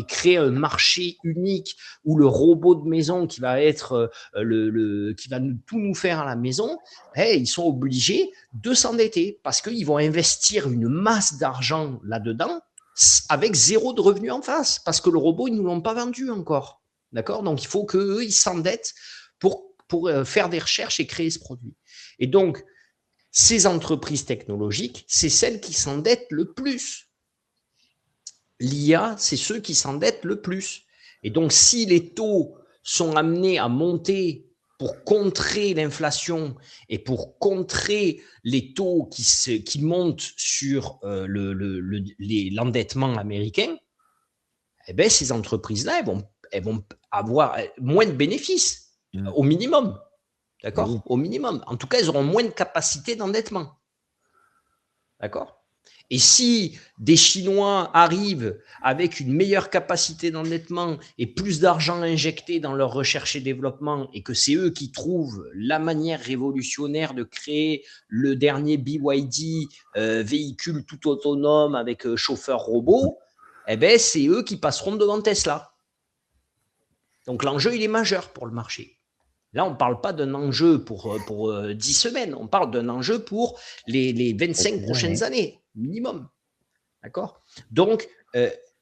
créer un marché unique ou le robot de maison qui va être qui va tout nous faire à la maison, ils sont obligés de s'endetter parce qu'ils vont investir une masse d'argent là-dedans avec zéro de revenus en face parce que le robot, ils ne nous l'ont pas vendu encore. D'accord? Donc, il faut qu'eux, ils s'endettent pour faire des recherches et créer ce produit. Et donc, ces entreprises technologiques, c'est celles qui s'endettent le plus. L'IA, c'est ceux qui s'endettent le plus. Et donc, si les taux sont amenés à monter pour contrer l'inflation et pour contrer les taux qui montent sur l'endettement américain, eh bien, ces entreprises-là, elles vont avoir moins de bénéfices, au minimum. D'accord? Au minimum. En tout cas, elles auront moins de capacité d'endettement. D'accord? Et si des Chinois arrivent avec une meilleure capacité d'endettement et plus d'argent injecté dans leur recherche et développement, et que c'est eux qui trouvent la manière révolutionnaire de créer le dernier BYD véhicule tout autonome avec chauffeur robot, eh ben, c'est eux qui passeront devant Tesla. Donc l'enjeu, il est majeur pour le marché. Là, on ne parle pas d'un enjeu pour 10 semaines, on parle d'un enjeu pour les 25 prochaines années, minimum. D'accord? Donc,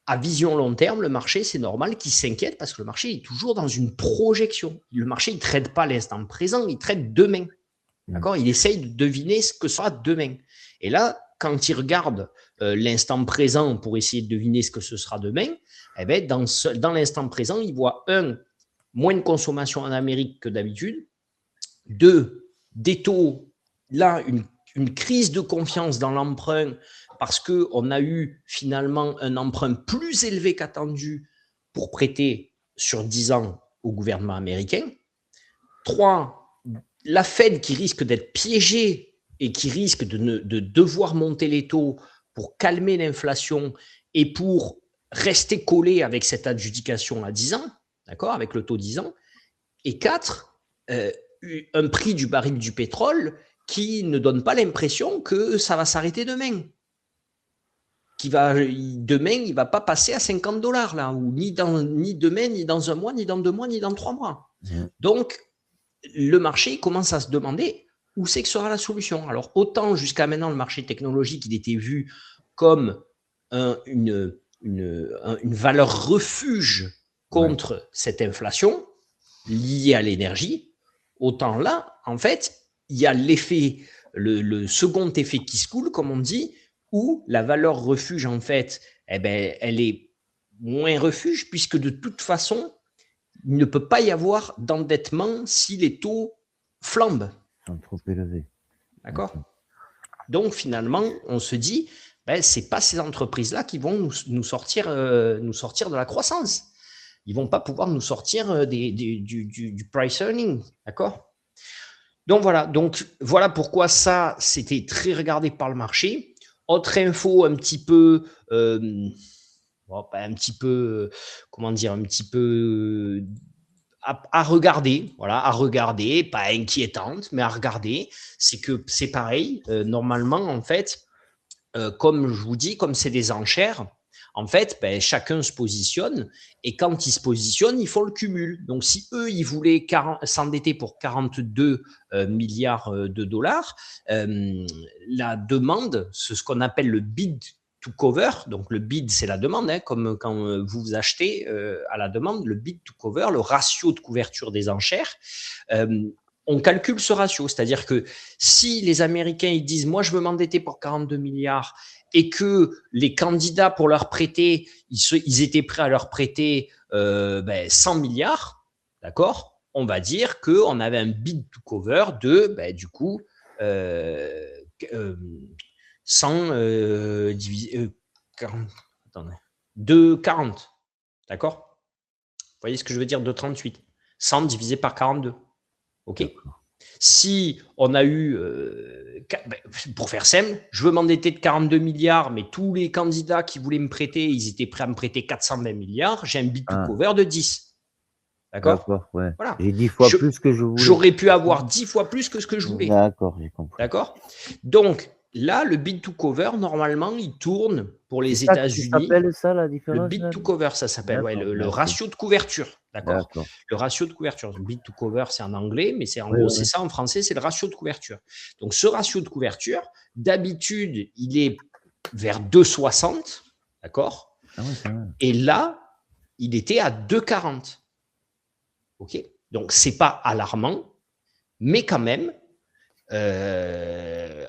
à vision long terme, le marché, c'est normal qu'il s'inquiète parce que le marché est toujours dans une projection. Le marché, il ne traite pas l'instant présent, il traite demain. D'accord? Il essaye de deviner ce que sera demain. Et là, quand il regarde l'instant présent pour essayer de deviner ce que ce sera demain, eh bien, dans l'instant présent, il voit moins de consommation en Amérique que d'habitude. 2, des taux, là, une crise de confiance dans l'emprunt parce qu'on a eu finalement un emprunt plus élevé qu'attendu pour prêter sur 10 ans au gouvernement américain. 3, la Fed qui risque d'être piégée et qui risque de devoir monter les taux pour calmer l'inflation et pour rester collé avec cette adjudication à 10 ans, d'accord, avec le taux 10 ans. Et 4, un prix du baril du pétrole qui ne donne pas l'impression que ça va s'arrêter demain. Demain, il ne va pas passer à $50, là, ou ni demain, ni dans un mois, ni dans 2 mois, ni dans 3 mois. Donc, le marché commence à se demander où c'est que sera la solution. Alors, autant jusqu'à maintenant, le marché technologique, il était vu comme une valeur refuge contre cette inflation liée à l'énergie, autant là, en fait, il y a l'effet, le second effet qui se coule, comme on dit, où la valeur refuge, en fait, eh ben, elle est moins refuge, puisque de toute façon, il ne peut pas y avoir d'endettement si les taux flambent. Ils sont trop élevés. D'accord? Donc, finalement, on se dit, ben, ce n'est pas ces entreprises-là qui vont nous sortir de la croissance. Ils ne vont pas pouvoir nous sortir du price earning. D'accord? Donc, voilà pourquoi ça, c'était très regardé par le marché. Autre info un petit peu, à regarder, voilà, à regarder, pas inquiétante, mais à regarder, c'est que c'est pareil, normalement, en fait, comme je vous dis, comme c'est des enchères, en fait, ben, chacun se positionne et quand ils se positionnent, ils font le cumul. Donc, si eux, ils voulaient s'endetter pour 42 milliards de dollars, la demande, c'est ce qu'on appelle le bid to cover. Donc, le bid, c'est la demande, hein, comme quand vous achetez à la demande, le bid to cover, le ratio de couverture des enchères. On calcule ce ratio, c'est-à-dire que si les Américains ils disent « moi, je veux m'endetter pour 42 milliards » et que les candidats pour leur prêter, ils étaient prêts à leur prêter 100 milliards, d'accord, on va dire qu'on avait un bid to cover de, du coup, 100 divisé 40, attendez, de 40, d'accord. Vous voyez ce que je veux dire, de 38. 100 divisé par 42. OK. Si on a eu, pour faire simple, je veux m'endetter de 42 milliards, mais tous les candidats qui voulaient me prêter, ils étaient prêts à me prêter 420 milliards, j'ai un bid to cover de 10. D'accord? Ouais. Voilà. J'ai 10 fois plus que je voulais. J'aurais pu avoir 10 fois plus que ce que je voulais. D'accord, j'ai compris. D'accord? Donc, là, le bid to cover, normalement, il tourne pour les États-Unis. Ça s'appelle ça, la différence? Le bid to cover, ça s'appelle, le ratio de couverture. D'accord? Le ratio de couverture. Le bid to cover, c'est en anglais, mais c'est en gros, c'est ça en français, c'est le ratio de couverture. Donc, ce ratio de couverture, d'habitude, il est vers 2,60. D'accord? Et là, il était à 2,40. OK? Donc, ce n'est pas alarmant, mais quand même,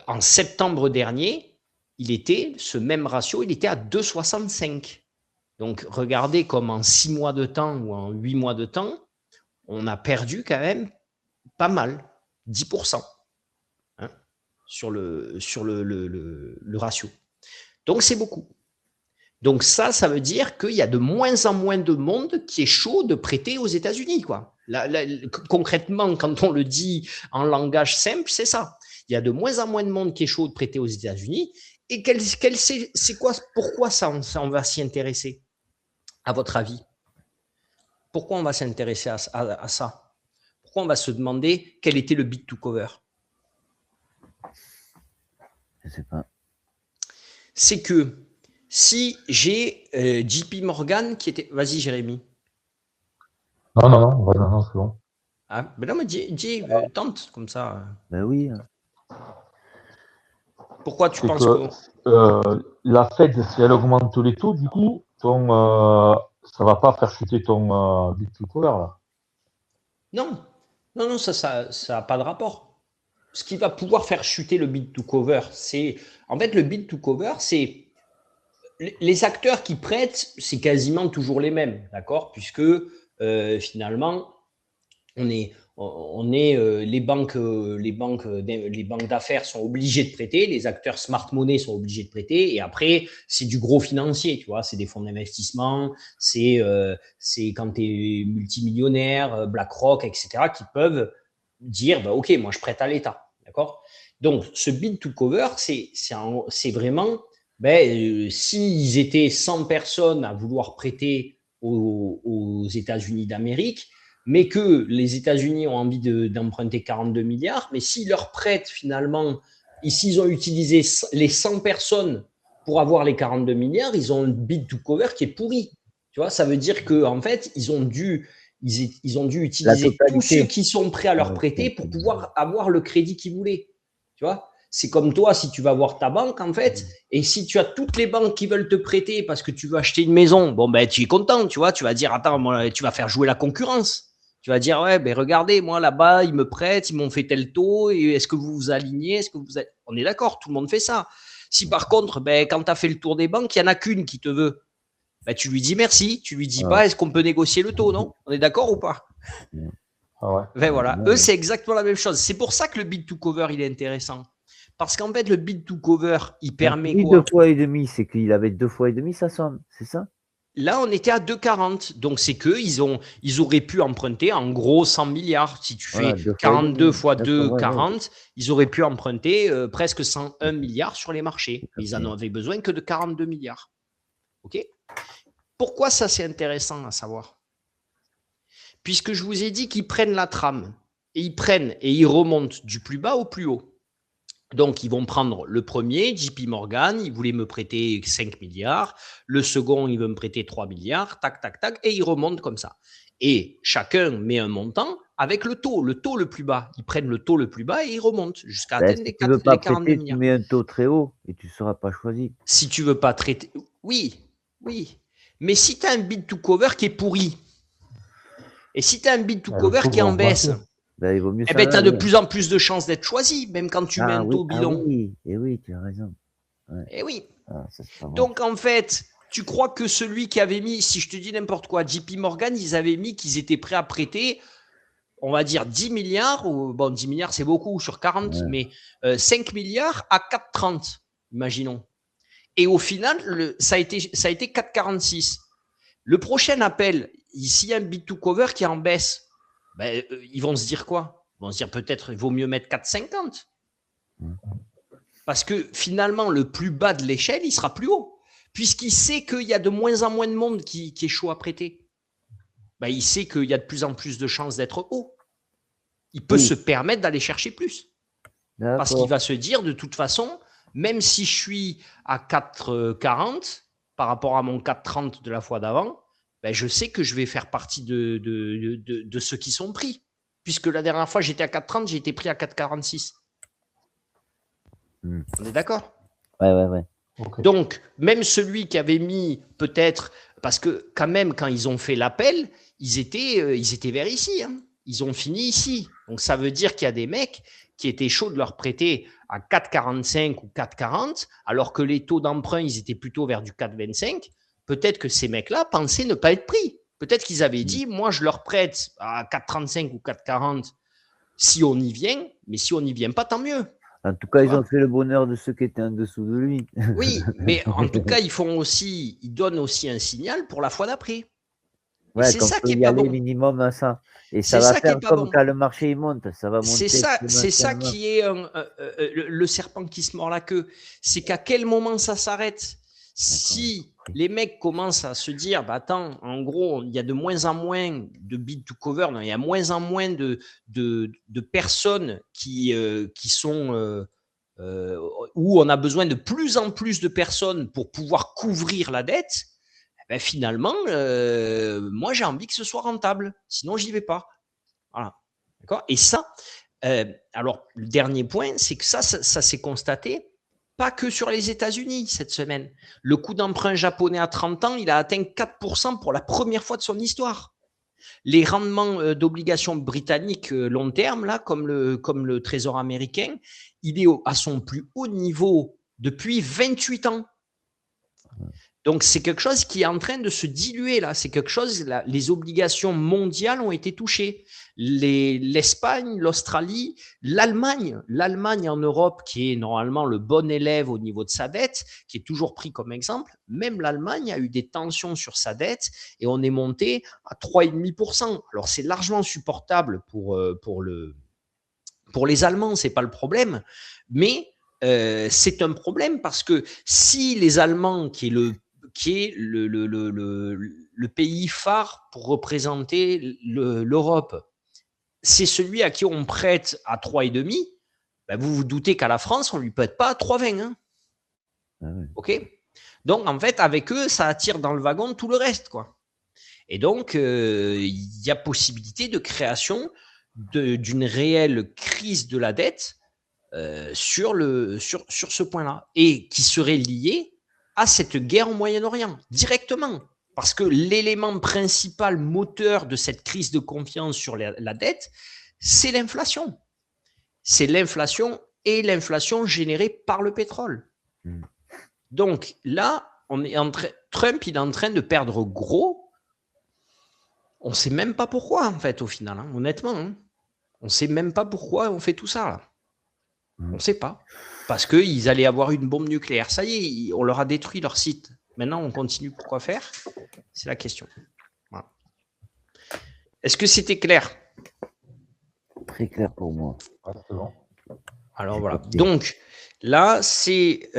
en septembre dernier, ce même ratio, il était à 2,65. Donc, regardez comme en 6 mois de temps ou en 8 mois de temps, on a perdu quand même pas mal, 10%, hein, sur le ratio. Donc, c'est beaucoup. Donc, ça veut dire qu'il y a de moins en moins de monde qui est chaud de prêter aux États-Unis, quoi. Concrètement, quand on le dit en langage simple, c'est ça. Il y a de moins en moins de monde qui est chaud de prêter aux États-Unis Et c'est quoi, pourquoi ça, on va s'y intéresser, à votre avis? Pourquoi on va s'intéresser à ça? Pourquoi on va se demander quel était le bid to cover? Je sais pas. C'est que si j'ai JP Morgan qui était... Vas-y, Jérémy. Non, c'est bon. Ah, ben non, mais dis, tente, comme ça. Ben oui. Pourquoi tu C'est penses que la Fed, si elle augmente les taux, du coup, ça va pas faire chuter ton bid to cover, là. Non, ça n'a pas de rapport. Ce qui va pouvoir faire chuter le bid to cover, c'est... En fait, le bid to cover, c'est... Les acteurs qui prêtent, c'est quasiment toujours les mêmes, d'accord? Puisque finalement, les banques d'affaires sont obligées de prêter, les acteurs smart money sont obligés de prêter, et après c'est du gros financier, tu vois, c'est des fonds d'investissement, c'est quand tu es multimillionnaire, BlackRock, etc., qui peuvent dire bah, ok, moi je prête à l'État, d'accord? Donc ce bid to cover, c'est vraiment s'ils étaient 100 personnes à vouloir prêter aux États-Unis d'Amérique, mais que les États-Unis ont envie d'emprunter 42 milliards, mais s'ils leur prêtent finalement, et s'ils ont utilisé les 100 personnes pour avoir les 42 milliards, ils ont un bid to cover qui est pourri. Tu vois, ça veut dire qu'en fait, ils ont dû utiliser tous ceux qui sont prêts à leur prêter pour pouvoir avoir le crédit qu'ils voulaient. Tu vois, c'est comme toi, si tu vas voir ta banque, en fait, et si tu as toutes les banques qui veulent te prêter parce que tu veux acheter une maison, bon, ben, tu es content, tu vois, tu vas dire, attends, moi, tu vas faire jouer la concurrence. Tu vas dire, ouais, ben regardez, moi là-bas, ils me prêtent, ils m'ont fait tel taux, et est-ce que vous vous alignez? Est-ce que vous On est d'accord, tout le monde fait ça. Si par contre, ben, quand tu as fait le tour des banques, il n'y en a qu'une qui te veut, ben, tu lui dis merci, tu lui dis pas, est-ce qu'on peut négocier le taux, non? On est d'accord ou pas? Ah ouais. Ben voilà, eux, c'est exactement la même chose. C'est pour ça que le bid to cover, il est intéressant. Parce qu'en fait, le bid to cover, il permet quoi? 2 fois et demi, c'est qu'il avait 2 fois et demi sa somme, c'est ça? Là, on était à 2,40. Donc, c'est qu'ils auraient pu emprunter en gros 100 milliards. Si tu fais 42 fois 2, 40, ils auraient pu emprunter presque 101 milliards sur les marchés. Ils en avaient besoin que de 42 milliards. OK? Pourquoi ça, c'est intéressant à savoir? Puisque je vous ai dit qu'ils prennent la trame. Et ils remontent du plus bas au plus haut. Donc, ils vont prendre le premier, JP Morgan, il voulait me prêter 5 milliards. Le second, il veut me prêter 3 milliards, tac, tac, tac, et ils remontent comme ça. Et chacun met un montant avec le taux le plus bas. Ils prennent le taux le plus bas et ils remontent jusqu'à atteindre les 42 milliards. Tu mets un taux très haut et tu ne seras pas choisi. Si tu ne veux pas traiter... Oui. Mais si tu as un bid to cover qui est pourri, et si tu as un bid to cover qui est en baisse... il vaut mieux tu as de plus en plus de chances d'être choisi, même quand tu mets un taux bidon. Oui, tu as raison. Ouais. Et oui. Donc, en fait, tu crois que celui qui avait mis, si je te dis n'importe quoi, JP Morgan, ils avaient mis qu'ils étaient prêts à prêter, on va dire 10 milliards, ou bon, 10 milliards, c'est beaucoup sur 40, mais 5 milliards à 4,30, imaginons. Et au final, ça a été 4,46. Le prochain appel, s'il y a un bid to cover qui est en baisse, ils vont se dire quoi? Ils vont se dire peut-être il vaut mieux mettre 4,50. Parce que finalement, le plus bas de l'échelle, il sera plus haut. Puisqu'il sait qu'il y a de moins en moins de monde qui est chaud à prêter. Il sait qu'il y a de plus en plus de chances d'être haut. Il peut se permettre d'aller chercher plus. Parce qu'il va se dire, de toute façon, même si je suis à 4,40 par rapport à mon 4,30 de la fois d'avant, je sais que je vais faire partie de ceux qui sont pris. Puisque la dernière fois, j'étais à 4,30, j'ai été pris à 4,46. On est d'accord? Ouais. Okay. Donc, même celui qui avait mis peut-être... Parce que quand même, quand ils ont fait l'appel, ils étaient vers ici. Hein. Ils ont fini ici. Donc, ça veut dire qu'il y a des mecs qui étaient chauds de leur prêter à 4,45 ou 4,40, alors que les taux d'emprunt, ils étaient plutôt vers du 4,25. Peut-être que ces mecs-là pensaient ne pas être pris. Peut-être qu'ils avaient dit, moi, je leur prête à 4,35 ou 4,40 si on y vient, mais si on n'y vient pas, tant mieux. En tout cas, ils ont fait le bonheur de ceux qui étaient en dessous de lui. Oui, mais en tout cas, ils donnent aussi un signal pour la fois d'après. Et c'est qu'on ça peut qui est y pas aller bon. minimum à ça. Et ça C'est va ça qui est faire pas comme bon. quand le marché il monte, ça va monter C'est ça exponentiellement. qui est le serpent qui se mord la queue. C'est qu'à quel moment ça s'arrête? Si les mecs commencent à se dire, bah attends, en gros, il y a de moins en moins de bid to cover, non, il y a moins en moins de personnes qui sont où on a besoin de plus en plus de personnes pour pouvoir couvrir la dette. Ben finalement, moi j'ai envie que ce soit rentable. Sinon, j'y vais pas. Voilà. D'accord. Et ça, alors le dernier point, c'est que ça s'est constaté pas que sur les États-Unis cette semaine. Le coût d'emprunt japonais à 30 ans, il a atteint 4% pour la première fois de son histoire. Les rendements d'obligations britanniques long terme, là, comme le Trésor américain, il est à son plus haut niveau depuis 28 ans. Donc, c'est quelque chose qui est en train de se diluer là. C'est quelque chose, là, les obligations mondiales ont été touchées. L'Espagne, l'Australie, l'Allemagne. L'Allemagne en Europe, qui est normalement le bon élève au niveau de sa dette, qui est toujours pris comme exemple, même l'Allemagne a eu des tensions sur sa dette et on est monté à 3,5%. Alors, c'est largement supportable pour les Allemands, ce n'est pas le problème, mais c'est un problème parce que si les Allemands, qui est le pays phare pour représenter l'Europe, c'est celui à qui on prête à 3,5, ben vous vous doutez qu'à la France, on ne lui prête pas à 3,20. Hein. OK. Donc, en fait, avec eux, ça attire dans le wagon tout le reste, quoi. Et donc, il y a possibilité de création d'une réelle crise de la dette sur ce point-là, et qui serait liée à cette guerre au Moyen-Orient, directement. Parce que l'élément principal moteur de cette crise de confiance sur la dette, c'est l'inflation. C'est l'inflation et l'inflation générée par le pétrole. Donc là, Trump, il est en train de perdre gros. On ne sait même pas pourquoi, en fait, au final, hein, honnêtement. Hein. On ne sait même pas pourquoi on fait tout ça, là. On ne sait pas. Parce qu'ils allaient avoir une bombe nucléaire. Ça y est, on leur a détruit leur site. Maintenant, on continue. Pourquoi faire? C'est la question. Voilà. Est-ce que c'était clair? Très clair pour moi. Alors voilà. Donc, là, c'est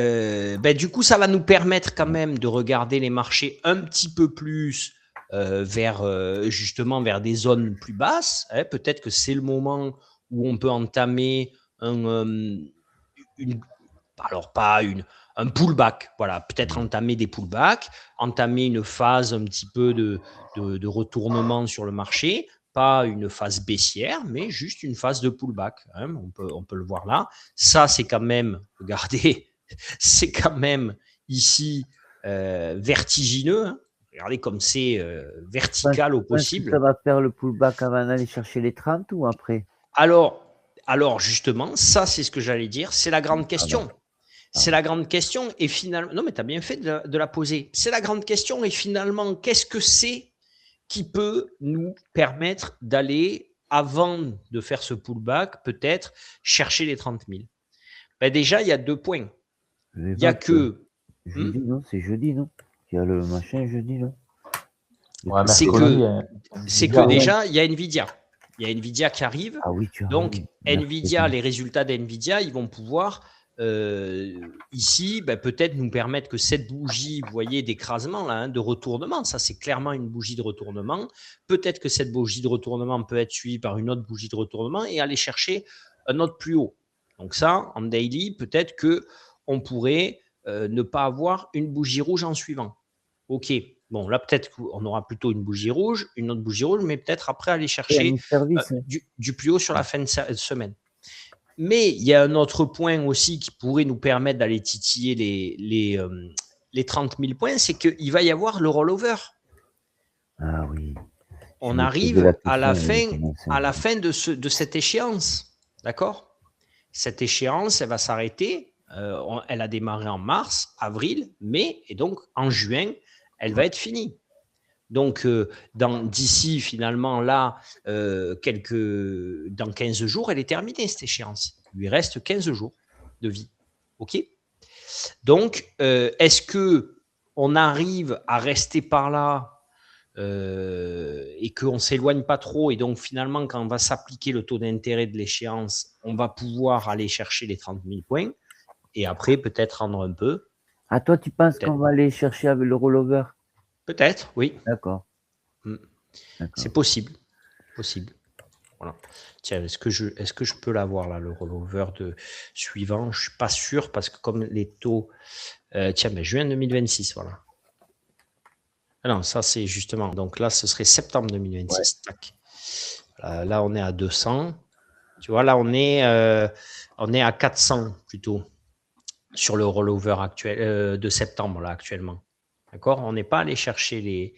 du coup, ça va nous permettre quand même de regarder les marchés un petit peu plus justement vers des zones plus basses. Hein. Peut-être que c'est le moment où on peut entamer un pullback. Voilà, peut-être entamer des pullbacks, entamer une phase un petit peu de retournement sur le marché. Pas une phase baissière, mais juste une phase de pullback. Hein, on peut le voir là. Ça, c'est quand même, regardez, c'est quand même ici vertigineux. Hein. Regardez comme c'est vertical au possible. Ça va faire le pullback avant d'aller chercher les 30 ou après? Alors justement, ça, c'est ce que j'allais dire. C'est la grande question. C'est la grande question. Et finalement, non, mais tu as bien fait de la poser. C'est la grande question. Et finalement, qu'est-ce que c'est qui peut nous permettre d'aller, avant de faire ce pullback, peut-être chercher les 30 000? Ben déjà, il y a 2 points. Il y a que... Jeudi, non? C'est jeudi, non? Il y a le machin jeudi, non? Ouais, c'est que déjà, il y a Nvidia. Il y a Nvidia qui arrive. Ah oui, donc, Nvidia, les résultats d'Nvidia, ils vont pouvoir... ici, peut-être nous permettre que cette bougie, vous voyez, d'écrasement, là, hein, de retournement, ça c'est clairement une bougie de retournement. Peut-être que cette bougie de retournement peut être suivie par une autre bougie de retournement et aller chercher un autre plus haut. Donc ça, en daily, peut-être qu'on pourrait ne pas avoir une bougie rouge en suivant. OK. Bon, là, peut-être qu'on aura plutôt une bougie rouge, une autre bougie rouge, mais peut-être après aller chercher du plus haut sur la fin de semaine. Mais il y a un autre point aussi qui pourrait nous permettre d'aller titiller les 30 000 points, c'est qu'il va y avoir le rollover. Ah oui. On arrive à la fin de cette échéance. D'accord? Cette échéance, elle va s'arrêter. Elle a démarré en mars, avril, mai, et donc en juin, elle va être finie. Donc, d'ici, finalement, là, dans 15 jours, elle est terminée, cette échéance. Il lui reste 15 jours de vie. OK? Donc, est-ce qu'on arrive à rester par là et qu'on ne s'éloigne pas trop. Et donc, finalement, quand on va s'appliquer le taux d'intérêt de l'échéance, on va pouvoir aller chercher les 30 000 points et après, peut-être rendre un peu. Ah, toi, tu penses Peut-être. qu'on va aller chercher avec le rollover? Peut-être, oui. D'accord. C'est possible. Possible. Voilà. Tiens, est-ce que je peux l'avoir là, le rollover de suivant? Je ne suis pas sûr parce que comme les taux. Tiens, juin 2026, voilà. Ah non, ça c'est justement. Donc là, ce serait septembre 2026. Ouais. Tac. Là, on est à 200. Tu vois, là, on est à 400 plutôt sur le rollover actuel de septembre là actuellement. D'accord? On n'est pas allé chercher les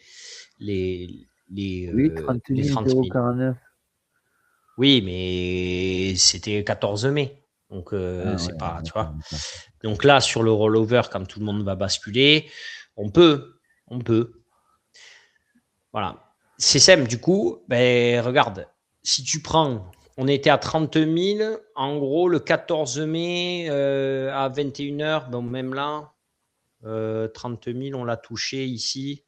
Oui, 30 les 30 000. 049. Oui, mais c'était 14 mai. Donc, c'est pas, tu vois. D'accord. Donc là, sur le rollover, quand tout le monde va basculer, on peut. Voilà. C'est simple, du coup, regarde, si tu prends, on était à 30 000, en gros, le 14 mai à 21h, bon, même là, 30 000, on l'a touché ici.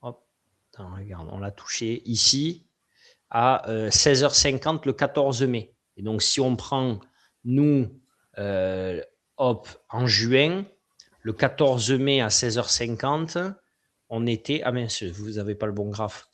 Hop, attends, regarde, on l'a touché ici à 16h50 le 14 mai. Et donc, si on prend, nous, en juin, le 14 mai à 16h50, on était. Ah mince, vous n'avez pas le bon graphe.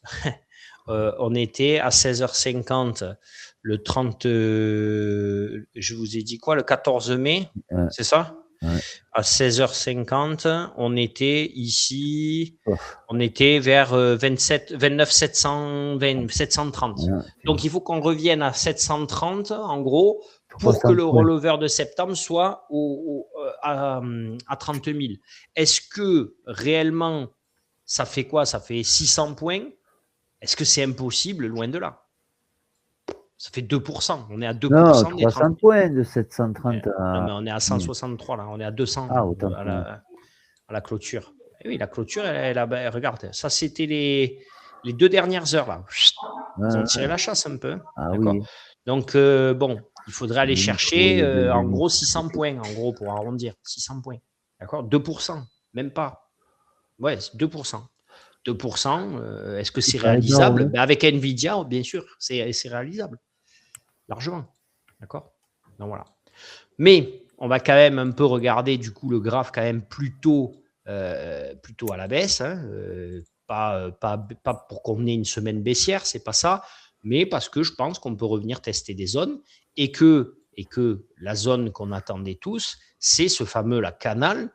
On était à 16h50 le 30. Je vous ai dit quoi? Le 14 mai, c'est ça? Ouais. À 16h50, on était ici. Oh. On était vers 29 730. Ouais, Donc, il faut qu'on revienne à 730, en gros, pour que le rollover de septembre soit à 30 000. Est-ce que réellement, ça fait quoi? Ça fait 600 points. Est-ce que c'est impossible? Loin de là. Ça fait 2%. On est à 2% non, des 300 points de 730 à... Non, mais on est à 163 là. On est à 200 à la clôture. Et oui, la clôture, regarde, ça c'était les 2 dernières heures là. Ils ont tiré la chasse un peu. Ah d'accord. Oui. Donc, bon, il faudrait aller chercher en gros 600 points, en gros, pour arrondir. 600 points. D'accord. 2%, même pas. Ouais, 2%. 2%, est-ce que c'est réalisable? Avec Nvidia, bien sûr, c'est réalisable. Largement. D'accord. Donc voilà. Mais on va quand même un peu regarder du coup le graphe quand même plutôt à la baisse. Hein, pas pour qu'on ait une semaine baissière, c'est pas ça, mais parce que je pense qu'on peut revenir tester des zones et que la zone qu'on attendait tous, c'est ce fameux canal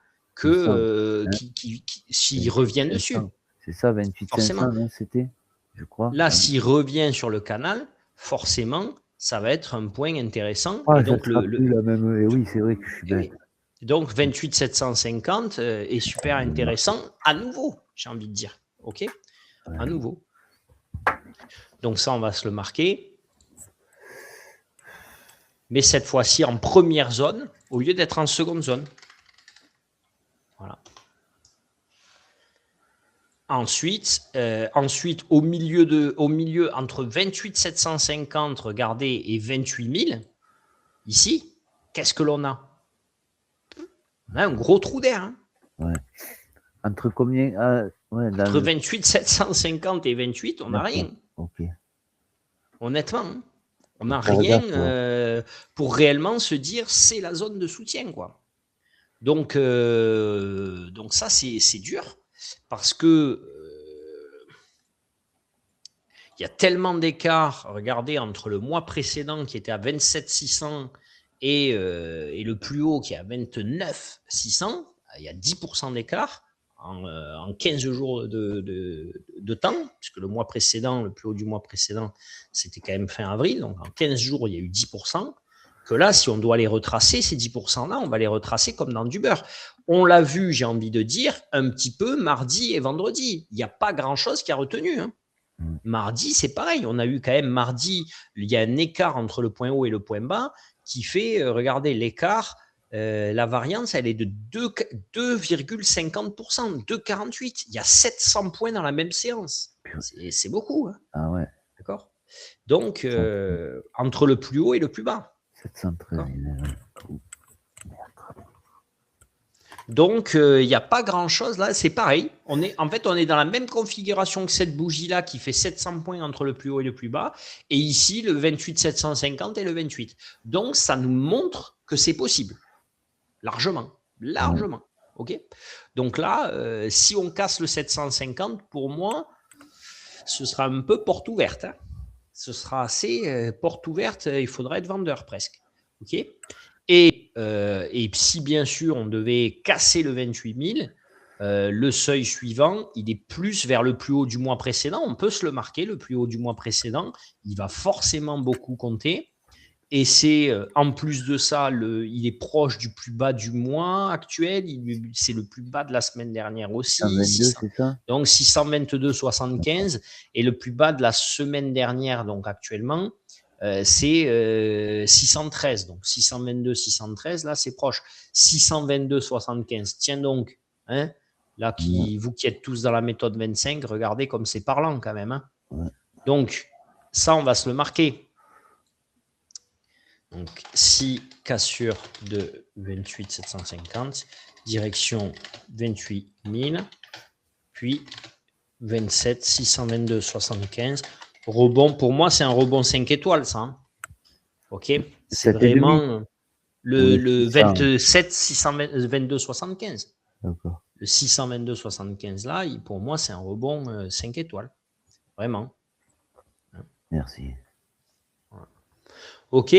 s'il revient dessus. C'est ça, 28 500, non, c'était, je crois. Là, s'il revient sur le canal, forcément, ça va être un point intéressant. Ah, et donc, la même... Et oui, c'est vrai que je suis bête. Donc, 28 750 est super intéressant à nouveau, j'ai envie de dire. OK? À nouveau. Donc, ça, on va se le marquer. Mais cette fois-ci, en première zone, au lieu d'être en seconde zone. Voilà. Ensuite, au milieu, entre 28 750, regardez, et 28 000, ici, qu'est-ce que l'on a? On a un gros trou d'air. Hein. Ouais. Entre combien Entre 28 750 et 28, on n'a rien. Ok. Honnêtement, hein. On n'a rien pour réellement se dire c'est la zone de soutien, quoi. Donc ça, c'est dur parce que il y a tellement d'écart, regardez, entre le mois précédent qui était à 27 600 et le plus haut qui est à 29 600, il y a 10% d'écart en 15 jours de temps, puisque le mois précédent, le plus haut du mois précédent, c'était quand même fin avril, donc en 15 jours, il y a eu 10%, que là, si on doit les retracer, ces 10%-là, on va les retracer comme dans du beurre. On l'a vu, j'ai envie de dire, un petit peu mardi et vendredi. Il n'y a pas grand-chose qui a retenu, hein. Mardi, c'est pareil. On a eu quand même mardi, il y a un écart entre le point haut et le point bas qui fait, regardez, l'écart, la variance, elle est de 2,50%, 2,48. Il y a 700 points dans la même séance. C'est beaucoup. Hein. Ah ouais. D'accord. Donc, entre le plus haut et le plus bas. 713. Donc, il n'y a pas grand-chose là. C'est pareil. En fait, on est dans la même configuration que cette bougie-là qui fait 700 points entre le plus haut et le plus bas. Et ici, le 28 750 et le 28. Donc, ça nous montre que c'est possible. Largement. Largement. OK. Donc là, si on casse le 750, pour moi, ce sera un peu porte ouverte. Hein. Ce sera assez porte ouverte. Il faudra être vendeur presque. OK. Et si bien sûr on devait casser le 28 000, le seuil suivant, il est plus vers le plus haut du mois précédent. On peut se le marquer, le plus haut du mois précédent, il va forcément beaucoup compter. Et c'est en plus de ça, il est proche du plus bas du mois actuel. C'est le plus bas de la semaine dernière aussi. 122, c'est ça? Donc 622,75. Et le plus bas de la semaine dernière, donc actuellement, c'est 613. Donc 622, 613, là, c'est proche. 622,75. Tiens donc, hein, là, vous qui êtes tous dans la méthode 25, regardez comme c'est parlant quand même. Hein. Donc, ça, on va se le marquer. Donc, 6 cassures de 28 750, direction 28 000, puis 27 622 75. Rebond, pour moi, c'est un rebond 5 étoiles, ça. Hein. OK. C'est vraiment le 27 622 75. D'accord. Le 622 75, là, pour moi, c'est un rebond 5 étoiles. Vraiment. Merci. Voilà. OK.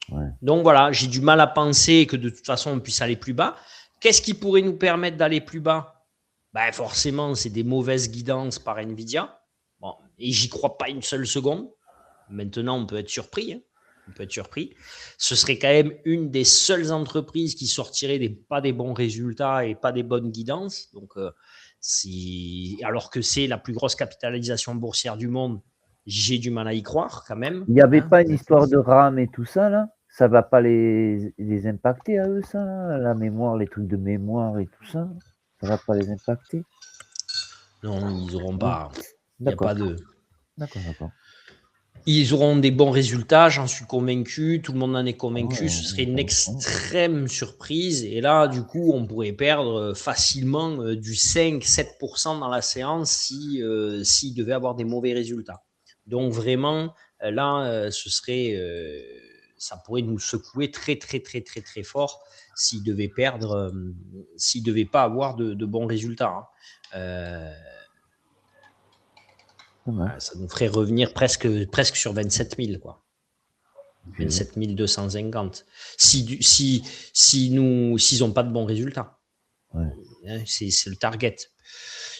Ouais. Donc voilà, j'ai du mal à penser que de toute façon on puisse aller plus bas. Qu'est-ce qui pourrait nous permettre d'aller plus bas? Ben forcément, c'est des mauvaises guidances par Nvidia. Bon, et j'y crois pas une seule seconde. Maintenant, on peut être surpris. Hein. On peut être surpris. Ce serait quand même une des seules entreprises qui sortirait pas des bons résultats et pas des bonnes guidances. Donc, alors que c'est la plus grosse capitalisation boursière du monde, j'ai du mal à y croire quand même. Il n'y avait pas une histoire de RAM et tout ça là? Ça va pas les impacter à eux, ça là? La mémoire, les trucs de mémoire et tout ça? Ça va pas les impacter? Non, ils n'auront pas. Il n'y a pas de. D'accord. Ils auront des bons résultats, j'en suis convaincu. Tout le monde en est convaincu. Ce serait une extrême surprise. Et là, du coup, on pourrait perdre facilement du 5-7% dans la séance s'il devait avoir des mauvais résultats. Donc vraiment, là, ça pourrait nous secouer très fort s'il devait perdre, s'il devait pas avoir de bons résultats. Hein. Ça nous ferait revenir presque sur 27 000, quoi. 27 250. S'ils n'ont pas de bons résultats. Ouais. Hein, c'est le target.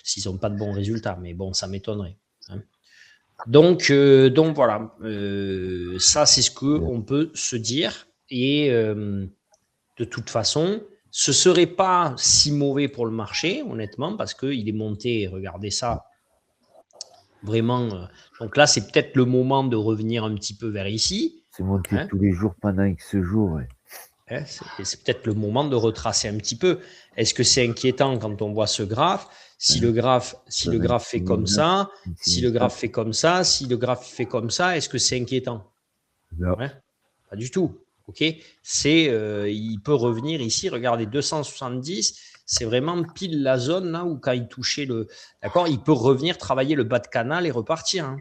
S'ils n'ont pas de bons résultats. Mais bon, ça m'étonnerait. Hein. Donc voilà. Ça, c'est ce qu'on peut se dire. Et de toute façon, ce ne serait pas si mauvais pour le marché, honnêtement, parce qu'il est monté, regardez ça, vraiment. Donc là, c'est peut-être le moment de revenir un petit peu vers ici. C'est monté tous les jours pendant X jours. Ouais. Hein, c'est peut-être le moment de retracer un petit peu. Est-ce que c'est inquiétant quand on voit ce graphe? Si le graphe fait comme ça, si le graphe fait comme ça, si le graphe fait comme ça, est-ce que c'est inquiétant? Non. Ouais, pas du tout. Ok, il peut revenir ici. Regardez, 270, c'est vraiment pile la zone là où quand il touchait d'accord, il peut revenir travailler le bas de canal et repartir. Hein.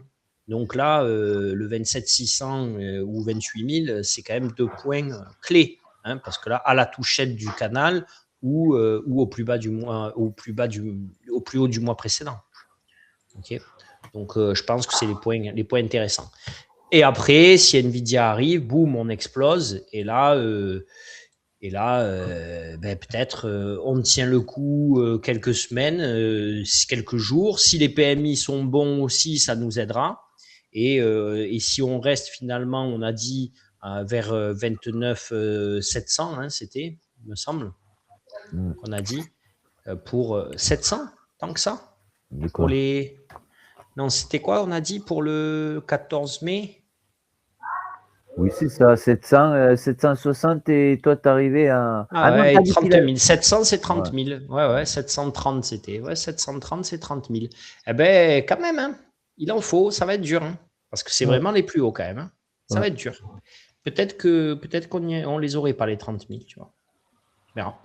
Donc là, le 27 600 ou 28 000, c'est quand même 2 points clés, hein, parce que là, à la touchette du canal ou au plus bas du mois, au plus haut du mois précédent. Ok, donc je pense que c'est les points intéressants. Et après, si Nvidia arrive, boum, on explose. Et là, peut-être on tient le coup quelques semaines, quelques jours. Si les PMI sont bons aussi, ça nous aidera. Et si on reste finalement, on a dit vers 29 700, hein, c'était, il me semble, qu'on a dit pour 700, tant que ça. Pour les. Non, c'était quoi, on a dit pour le 14 mai? Oui, c'est ça, 760 et toi, t'es arrivé à... ouais, 30 000. 700, c'est 30 000. Ouais, 730, c'était. Ouais, 730, c'est 30 000. Eh bien, quand même, hein, il en faut, ça va être dur. Hein, parce que c'est vraiment les plus hauts, quand même. Hein. Ça va être dur. Peut-être qu'on les aurait pas, les 30 000, tu vois. On verra.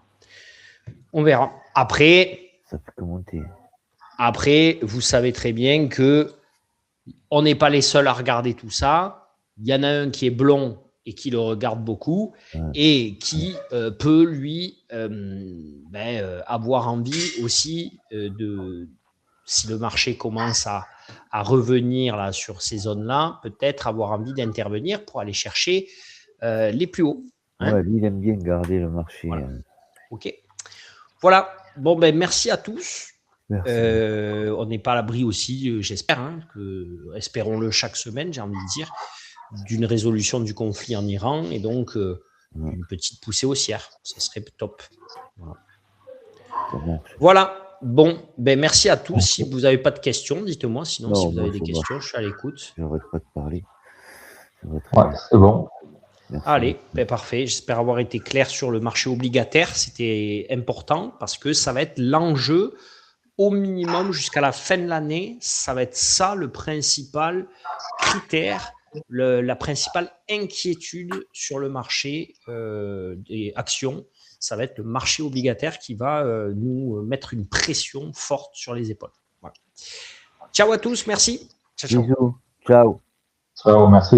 On verra. Après, Ça peut que monter. Après, vous savez très bien que on n'est pas les seuls à regarder tout ça. Il y en a un qui est blond et qui le regarde beaucoup Ouais. et qui peut, lui, avoir envie aussi si le marché commence à revenir là, sur ces zones-là, peut-être avoir envie d'intervenir pour aller chercher les plus hauts. Hein. Ouais, lui, il aime bien garder le marché. Voilà. OK. Voilà. Bon, merci à tous. Merci. On n'est pas à l'abri aussi, j'espère, hein, espérons-le chaque semaine, j'ai envie de dire, d'une résolution du conflit en Iran et donc une petite poussée haussière. Ça serait top. Voilà. Bon, merci à tous. Si vous n'avez pas de questions, dites-moi. Sinon, si vous avez des questions, je suis à l'écoute. J'arrête pas de parler. Ouais, c'est bon. Merci. Allez, parfait. J'espère avoir été clair sur le marché obligataire. C'était important parce que ça va être l'enjeu au minimum jusqu'à la fin de l'année. Ça va être ça le principal critère, la principale inquiétude sur le marché des actions. Ça va être le marché obligataire qui va nous mettre une pression forte sur les épaules. Voilà. Ciao à tous, merci. Ciao. Bisous. Ciao. Ciao, merci.